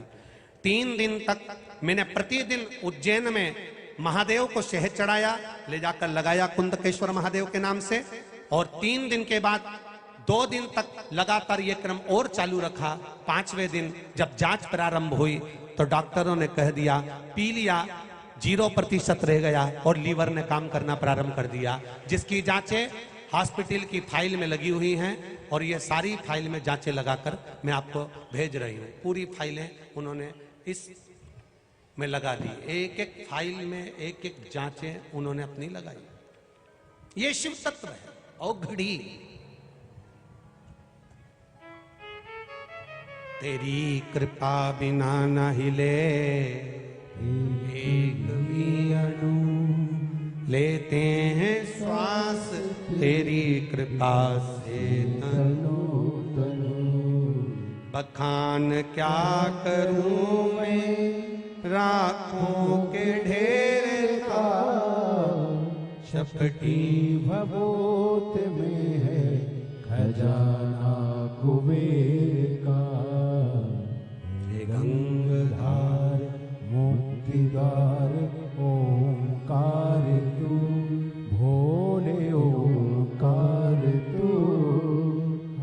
3 दिन तक मैंने प्रतिदिन उज्जैन में महादेव को शहद चढ़ाया, ले जाकर लगाया कुंदकेश्वर महादेव के नाम से। और 3 दिन के बाद 2 दिन तक लगातार ये क्रम और चालू रखा। 5वें दिन जब जांच प्रारंभ हुई तो डॉक्टरों ने कह दिया पीलिया 0% रह गया और लीवर ने काम करना प्रारंभ कर दिया, जिसकी जांचें हॉस्पिटल की फाइल में लगी हुई हैं और ये सारी फाइल में जांचें लगाकर मैं आपको भेज रही हूँ। पूरी फाइलें उन्होंने इस में लगा दी, एक एक फाइल में एक एक जांचें उन्होंने अपनी लगाई। ये शिव तत्व है। और घड़ी तेरी कृपा बिना न हिले एक भी अणु, लेते हैं श्वास तेरी कृपा से तनो तनो, बखान क्या करूं मैं राखों के ढेर का, शपटी भभूत में है खजाना कुबेर का। हे गंगाधार मुक्तिदार ओंकार तू, भोले ओंकार तू।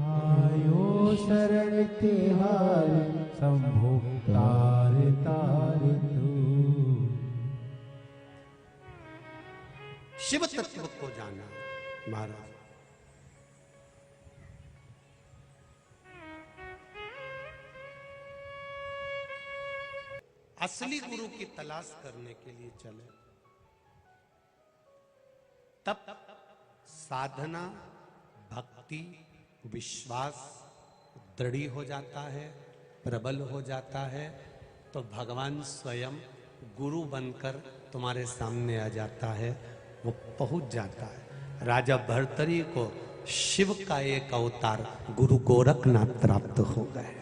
आयो शरण तिहार शंभो तार तार तू। शिव तत्व को जाना महाराज। असली गुरु की तलाश करने के लिए चले, तब साधना, भक्ति, विश्वास दृढ़ हो जाता है, प्रबल हो जाता है, तो भगवान स्वयं गुरु बनकर तुम्हारे सामने आ जाता है, वो पहुंच जाता है। राजा भर्तरी को शिव का एक अवतार गुरु गोरखनाथ प्राप्त हो गए।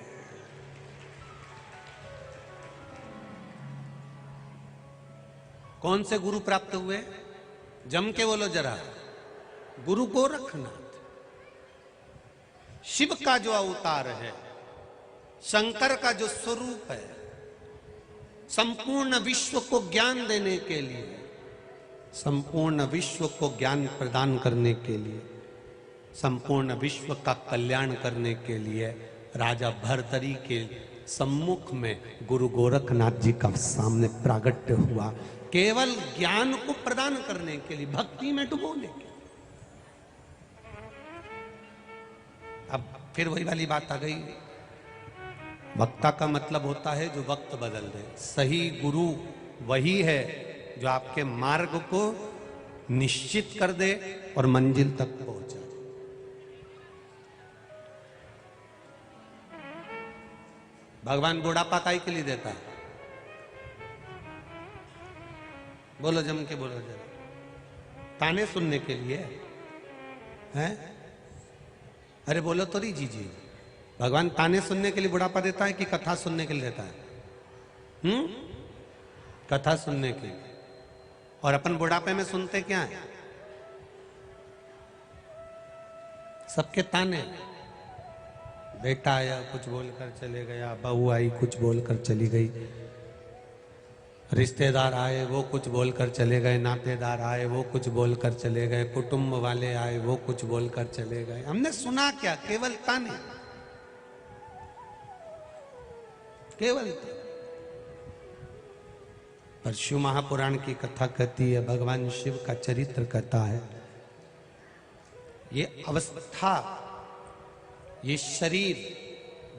कौन से गुरु प्राप्त हुए? जम के बोलो जरा। गुरु गोरखनाथ। शिव का जो अवतार है, शंकर का जो स्वरूप है, संपूर्ण विश्व को ज्ञान देने के लिए, संपूर्ण विश्व को ज्ञान प्रदान करने के लिए, संपूर्ण विश्व का कल्याण करने के लिए राजा भर्तरी के सम्मुख में गुरु गोरखनाथ जी का सामने प्रागट्य हुआ, केवल ज्ञान को प्रदान करने के लिए, भक्ति में डुबोने के लिए। अब फिर वही वाली बात आ गई, वक्ता का मतलब होता है जो वक्त बदल दे। सही गुरु वही है जो आपके मार्ग को निश्चित कर दे और मंजिल तक पहुंचा। भगवान बुढ़ापा काहे के लिए देता है? बोलो जम के बोलो जरा। ताने सुनने के लिए हैं? अरे बोलो तो जी जी। भगवान ताने सुनने के लिए बुढ़ापा देता है कि कथा सुनने के लिए देता है? कथा सुनने के लिए। और अपन बुढ़ापे में सुनते क्या है? सबके ताने। बेटा आया कुछ बोलकर चले गया, बहू आई कुछ बोलकर चली गई, रिश्तेदार आए वो कुछ बोलकर चले गए, नातेदार आए वो कुछ बोलकर चले गए, कुटुंब वाले आए वो कुछ बोलकर चले गए। हमने सुना क्या? केवल ताने, केवल ताने। पर शिव महापुराण की कथा कहती है, भगवान शिव का चरित्र कहता है, ये अवस्था, ये शरीर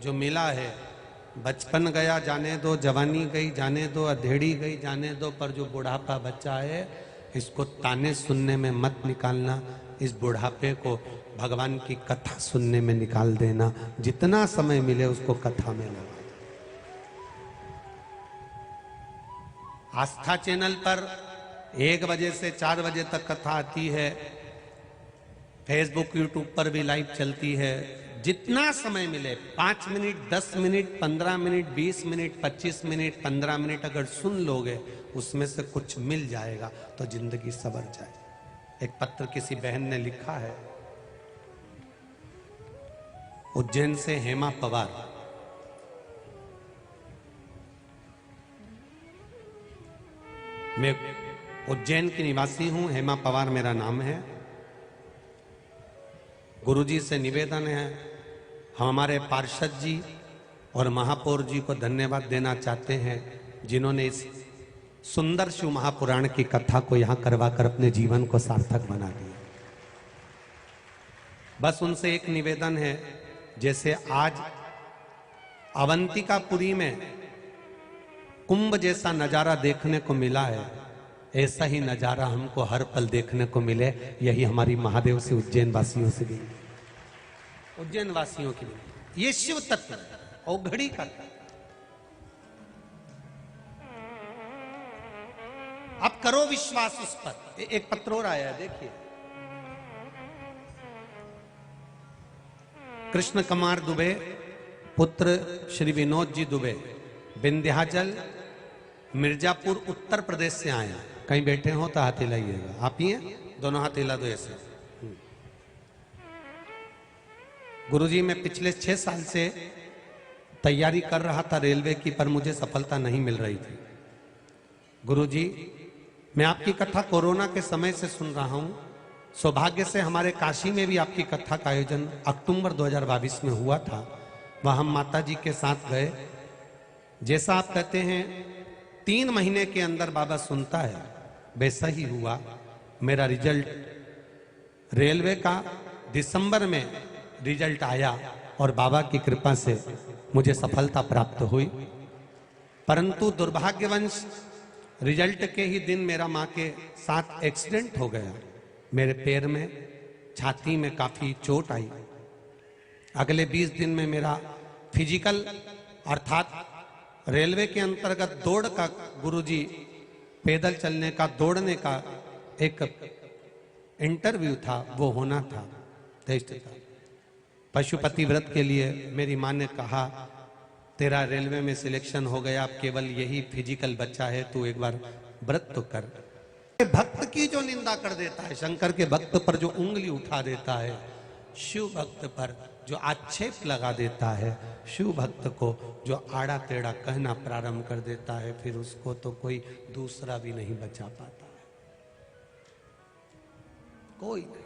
जो मिला है, बचपन गया जाने दो, जवानी गई जाने दो, अधेड़ी गई जाने दो, पर जो बुढ़ापा बचा है इसको ताने सुनने में मत निकालना। इस बुढ़ापे को भगवान की कथा सुनने में निकाल देना। जितना समय मिले उसको कथा में लगा। आस्था चैनल पर 1 बजे से 4 बजे तक कथा आती है, फेसबुक यूट्यूब पर भी लाइव चलती है। जितना समय मिले, 5 minute, 10 minute, 15 minute, 20 minute, 25 minute, 15 minute अगर सुन लोगे, उसमें से कुछ मिल जाएगा तो जिंदगी संवर जाए। एक पत्र किसी बहन ने लिखा है, उज्जैन से हेमा पवार। मैं उज्जैन की निवासी हूं, हेमा पवार मेरा नाम है। गुरुजी से निवेदन है, हम हमारे पार्षद जी और महापौर जी को धन्यवाद देना चाहते हैं, जिन्होंने इस सुंदर शिव महापुराण की कथा को यहां करवाकर अपने जीवन को सार्थक बना दिया। बस उनसे एक निवेदन है, जैसे आज अवंतिकापुरी में कुंभ जैसा नजारा देखने को मिला है, ऐसा ही नजारा हमको हर पल देखने को मिले। यही हमारी महादेव से उज्जैन वासियों से भी, उज्जैन वासियों की भी ये शिव तत्व और घड़ी का। अब करो विश्वास उस पर। एक पत्र और आया है, देखिए। कृष्ण कुमार दुबे पुत्र श्री विनोद जी दुबे विंध्याचल मिर्जापुर उत्तर प्रदेश से आए हैं। कहीं बैठे हो तो हाथ हिलाइएगा। आप ही हैं? दोनों हाथ हिला दो ऐसे। गुरुजी, मैं पिछले 6 साल से तैयारी कर रहा था रेलवे की, पर मुझे सफलता नहीं मिल रही थी। गुरुजी, मैं आपकी कथा कोरोना के समय से सुन रहा हूं। सौभाग्य से हमारे काशी में भी आपकी कथा का आयोजन अक्टूबर 2022 में हुआ था। वह हम माता जी के साथ गए। जैसा आप कहते हैं 3 महीने के अंदर बाबा सुनता है, वैसा ही हुआ। मेरा रिजल्ट रेलवे का दिसंबर में रिजल्ट आया और बाबा की कृपा से मुझे सफलता प्राप्त हुई। परंतु दुर्भाग्यवश रिजल्ट के ही दिन मेरा मां के साथ एक्सीडेंट हो गया। मेरे पैर में, छाती में काफी चोट आई। अगले 20 दिन में मेरा फिजिकल अर्थात रेलवे के अंतर्गत दौड़ का, गुरुजी पैदल चलने का, दौड़ने का एक इंटरव्यू था, वो होना था, टेस्ट था। पशुपति व्रत के लिए मेरी मां ने कहा, तेरा रेलवे में सिलेक्शन हो गया, अब केवल यही फिजिकल बच्चा है, तू एक बार व्रत तो कर। भक्त की जो निंदा कर देता है, शंकर के भक्त पर जो उंगली उठा देता है, शिव भक्त पर जो आक्षेप लगा देता है, शिव भक्त को जो आड़ा टेढ़ा कहना प्रारंभ कर देता है, फिर उसको तो कोई दूसरा भी नहीं बचा पाता है, कोई नहीं।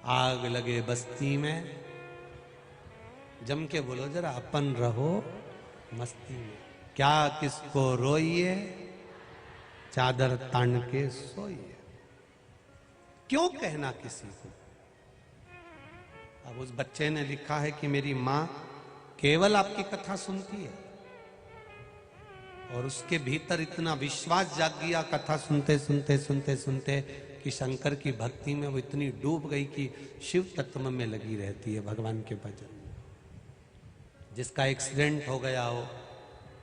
आग लगे बस्ती में, जम के बोलो जरा, अपन रहो मस्ती में। क्या किसको रोइए, चादर तान के सोइए। क्यों कहना किसी को? अब उस बच्चे ने लिखा है कि मेरी मां केवल आपकी कथा सुनती है, और उसके भीतर इतना विश्वास जाग गया कथा सुनते सुनते सुनते सुनते कि शंकर की भक्ति में वो इतनी डूब गई कि शिव तत्व में लगी रहती है, भगवान के भजन। जिसका एक्सीडेंट हो गया हो,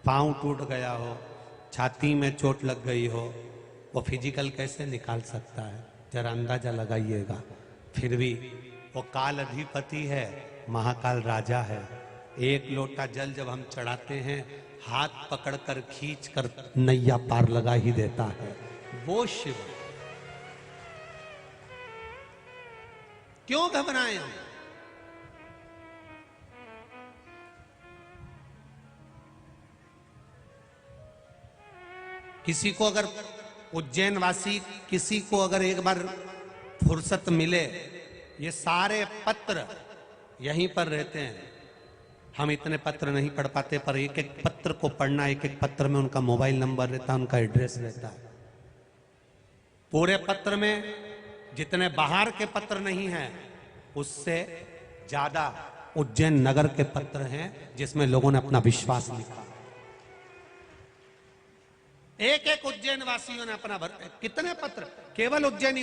पांव टूट गया हो, छाती में चोट लग गई हो, वो फिजिकल कैसे निकाल सकता है? जरा अंदाजा लगाइएगा। फिर भी वो काल अधिपति है, महाकाल राजा है। एक लोटा जल जब हम चढ़ाते हैं, हाथ पकड़कर खींच कर नैया पार लगा ही देता है वो शिव। क्यों घबराएं हम? किसी को अगर उज्जैन वासी, किसी को अगर एक बार फुर्सत मिले, ये सारे पत्र यहीं पर रहते हैं। हम इतने पत्र नहीं पढ़ पाते, पर एक एक पत्र को पढ़ना, एक एक पत्र में उनका मोबाइल नंबर रहता है, उनका एड्रेस रहता है। पूरे पत्र में जितने बाहर के पत्र नहीं हैं, उससे ज्यादा उज्जैन नगर के पत्र हैं जिसमें लोगों ने अपना विश्वास लिखा। एक एक उज्जैन वासियों ने अपना कितने पत्र, केवल उज्जैन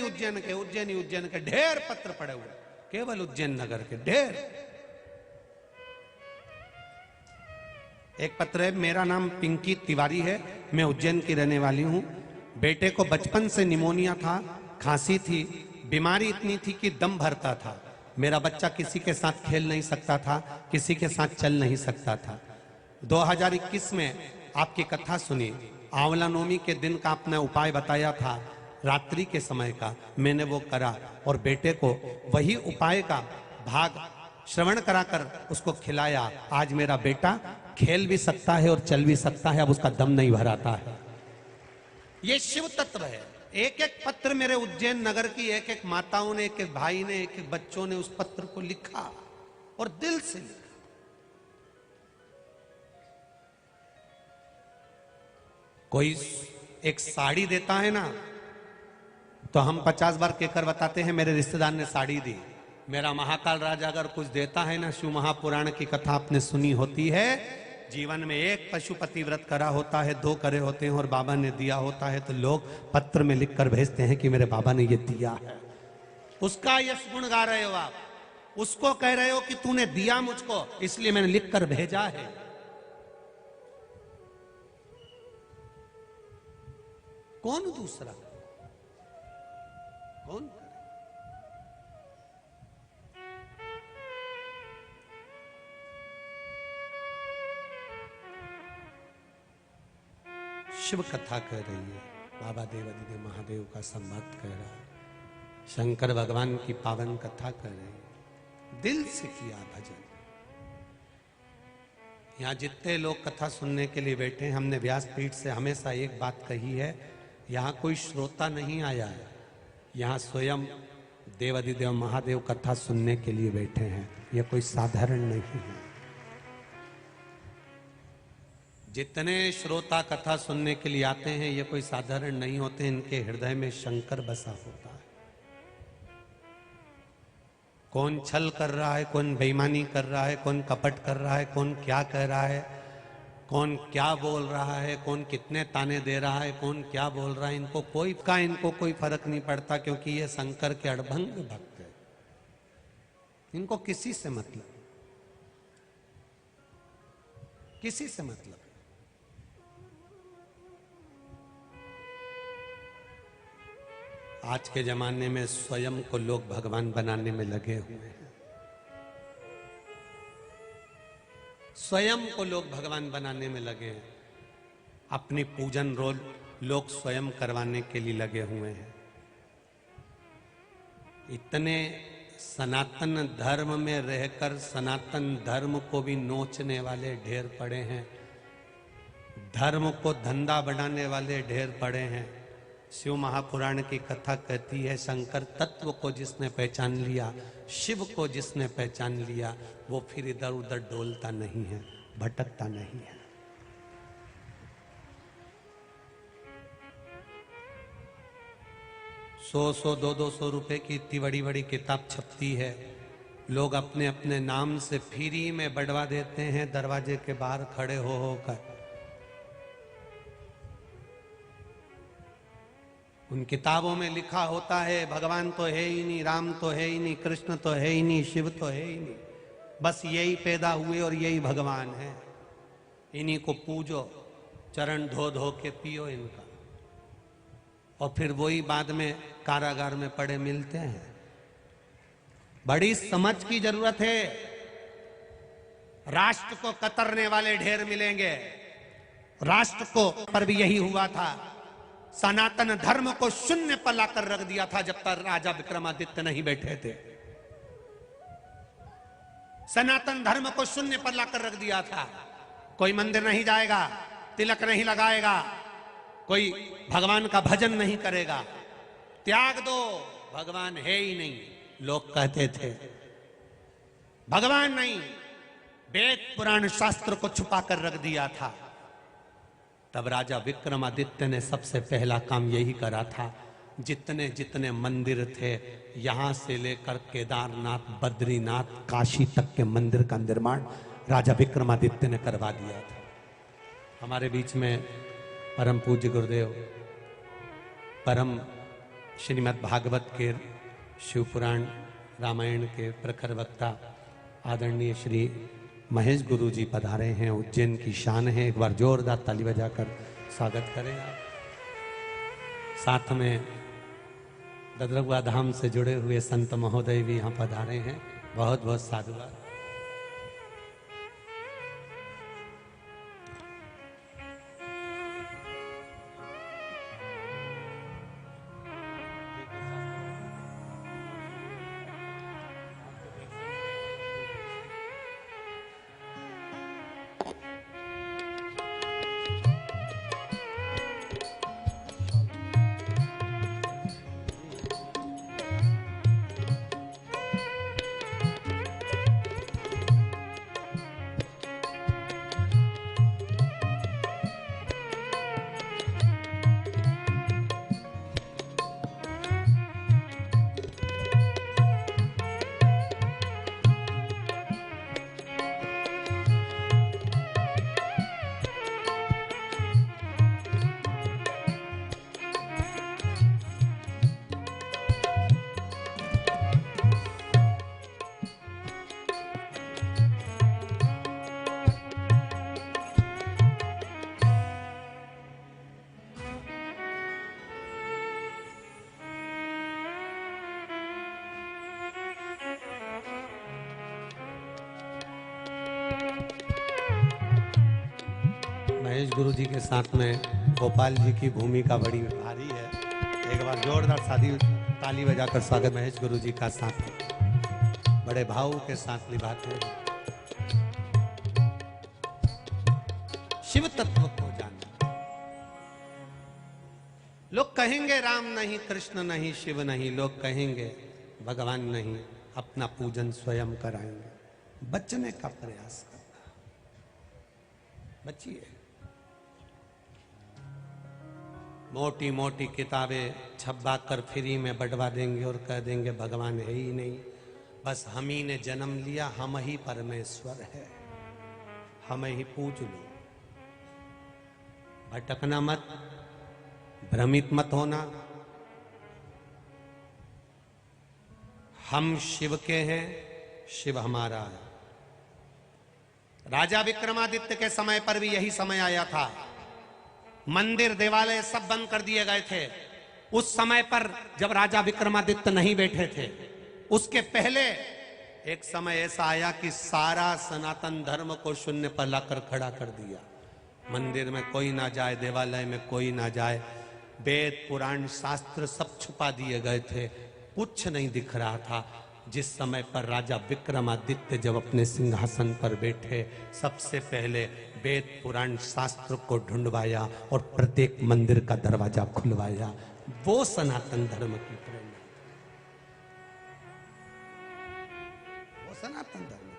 के ढेर पत्र पड़े हुए, केवल उज्जैन नगर के ढेर। एक पत्र है, मेरा नाम पिंकी तिवारी है, मैं उज्जैन की रहने वाली हूं। बेटे को बचपन से निमोनिया था, खांसी थी, बीमारी इतनी थी कि दम भरता था। मेरा बच्चा किसी के साथ खेल नहीं सकता था, किसी के साथ चल नहीं सकता था। 2021 में आपकी कथा सुनी, आंवला नवमी के दिन का आपने उपाय बताया था, रात्रि के समय का, मैंने वो करा और बेटे को वही उपाय का भाग श्रवण कराकर उसको खिलाया। आज मेरा बेटा खेल भी सकता है और चल भी सकता है, अब उसका दम नहीं भराता है। ये शिव तत्व है। एक एक पत्र मेरे उज्जैन नगर की एक एक माताओं ने, एक एक भाई ने, एक एक बच्चों ने उस पत्र को लिखा और दिल से लिखा। कोई एक साड़ी देता है ना, तो हम 50 बार कहकर बताते हैं मेरे रिश्तेदार ने साड़ी दी। मेरा महाकाल राजा अगर कुछ देता है ना, शिव महापुराण की कथा आपने सुनी होती है, जीवन में एक पशुपति व्रत करा होता है, 2 करे होते हैं और बाबा ने दिया होता है, तो लोग पत्र में लिखकर भेजते हैं कि मेरे बाबा ने ये दिया है। उसका यश गुण गा रहे हो आप, उसको कह रहे हो कि तूने दिया मुझको, इसलिए मैंने लिखकर भेजा है। कौन दूसरा, कौन? शिव कथा कह रही है, बाबा देवादिदेव महादेव का संवाद कह रहा है, शंकर भगवान की पावन कथा कर रहे हैं, दिल से किया भजन। यहाँ जितने लोग कथा सुनने के लिए बैठे हैं, हमने व्यासपीठ से हमेशा एक बात कही है, यहाँ कोई श्रोता नहीं आया है, यहाँ स्वयं देवादिदेव महादेव कथा सुनने के लिए बैठे हैं। यह कोई साधारण नहीं है। जितने श्रोता कथा सुनने के लिए आते हैं, ये कोई साधारण नहीं होते, इनके हृदय में शंकर बसा होता है। कौन छल कर रहा है, कौन बेईमानी कर रहा है, कौन कपट कर रहा है, कौन क्या कह रहा है, कौन क्या बोल रहा है, कौन कितने ताने दे रहा है, कौन क्या बोल रहा है, इनको कोई फर्क नहीं पड़ता, क्योंकि ये शंकर के अड़भंग भक्त है। इनको किसी से मतलब, किसी से मतलब। आज के जमाने में स्वयं को लोग भगवान बनाने में लगे हुए हैं। स्वयं को लोग भगवान बनाने में लगे हैं। अपनी पूजन रोल लोग स्वयं करवाने के लिए लगे हुए हैं। इतने सनातन धर्म में रहकर सनातन धर्म को भी नोचने वाले ढेर पड़े हैं। धर्म को धंधा बनाने वाले ढेर पड़े हैं। शिव महापुराण की कथा कहती है, शंकर तत्व को जिसने पहचान लिया, शिव को जिसने पहचान लिया, वो फिर इधर उधर डोलता नहीं है, भटकता नहीं है। सौ 200 रुपए की इतनी बड़ी बड़ी किताब छपती है, लोग अपने अपने नाम से फ्री में बढ़वा देते हैं, दरवाजे के बाहर खड़े हो होकर। उन किताबों में लिखा होता है, भगवान तो है ही नहीं, राम तो है ही नहीं, कृष्ण तो है ही नहीं, शिव तो है ही नहीं, बस यही पैदा हुए और यही भगवान है, इन्हीं को पूजो, चरण धो धो के पियो इनका। और फिर वही बाद में कारागार में पड़े मिलते हैं। बड़ी समझ की जरूरत है। राष्ट्र को कतरने वाले ढेर मिलेंगे। राष्ट्र को पर भी यही हुआ था। सनातन धर्म को शून्य पर लाकर रख दिया था जब तक राजा विक्रमादित्य नहीं बैठे थे। सनातन धर्म को शून्य पर लाकर रख दिया था। कोई मंदिर नहीं जाएगा, तिलक नहीं लगाएगा, कोई भगवान का भजन नहीं करेगा, त्याग दो, भगवान है ही नहीं, लोग कहते थे। भगवान नहीं, वेद पुराण शास्त्र को छुपा कर रख दिया था। तब राजा विक्रमादित्य ने सबसे पहला काम यही करा था। जितने जितने मंदिर थे, यहां से लेकर केदारनाथ, बद्रीनाथ, काशी तक के मंदिर का निर्माण राजा विक्रमादित्य ने करवा दिया था। हमारे बीच में परम पूज्य गुरुदेव, परम श्रीमद् भागवत के, शिव पुराण रामायण के प्रखर वक्ता आदरणीय श्री महेश गुरु जी पधारे हैं। उज्जैन की शान है, एक बार जोरदार ताली बजाकर स्वागत करें आप। साथ में ददरगुआ धाम से जुड़े हुए संत महोदय भी यहाँ पधारे हैं। बहुत बहुत साधुवाद। महेश गुरु जी के साथ में गोपाल जी की भूमिका बड़ी भारी है। एक बार जोरदार शादी ताली बजाकर स्वागत महेश गुरु जी का साथ बड़े भाव के साथ निभाते हैं। शिव तत्व को जाना। लोग कहेंगे राम नहीं, कृष्ण नहीं, शिव नहीं, लोग कहेंगे भगवान नहीं, अपना पूजन स्वयं कराएंगे। बचने का प्रयास करना, बचिए। मोटी मोटी किताबें छपवा कर फ्री में बंटवा देंगे और कह देंगे भगवान है ही नहीं, बस हम ही ने जन्म लिया, हम ही परमेश्वर है, हम ही पूज लो। भटकना मत, भ्रमित मत होना। हम शिव के हैं, शिव हमारा है। राजा विक्रमादित्य के समय पर भी यही समय आया था। मंदिर देवालय सब बंद कर दिए गए थे। उस समय पर जब राजा विक्रमादित्य नहीं बैठे थे, उसके पहले एक समय ऐसा आया कि सारा सनातन धर्म को शून्य पर लाकर खड़ा कर दिया। मंदिर में कोई ना जाए, देवालय में कोई ना जाए, वेद पुराण शास्त्र सब छुपा दिए गए थे, कुछ नहीं दिख रहा था। जिस समय पर राजा विक्रमादित्य जब अपने सिंहासन पर बैठे, सबसे पहले वेद पुराण शास्त्र को ढूंढवाया और प्रत्येक मंदिर का दरवाजा खुलवाया। वो सनातन धर्म की प्रेरणा, वो सनातन धर्म।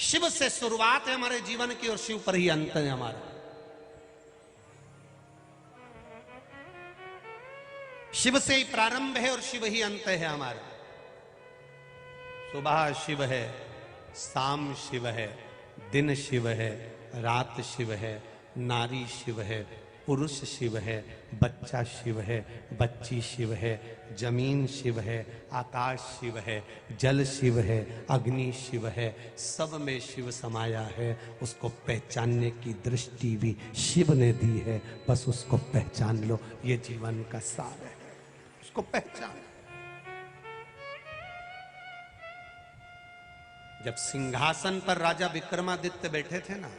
शिव से शुरुआत है हमारे जीवन की और शिव पर ही अंत है हमारा। शिव से ही प्रारंभ है और शिव ही अंत है हमारा। सुबह शिव है, शाम शिव है, दिन शिव है, रात शिव है, नारी शिव है, पुरुष शिव है, बच्चा शिव है, बच्ची शिव है, जमीन शिव है, आकाश शिव है, जल शिव है, अग्नि शिव है, सब में शिव समाया है। उसको पहचानने की दृष्टि भी शिव ने दी है, बस उसको पहचान लो, ये जीवन का सार है, उसको पहचान। जब सिंहासन पर राजा विक्रमादित्य बैठे थे ना,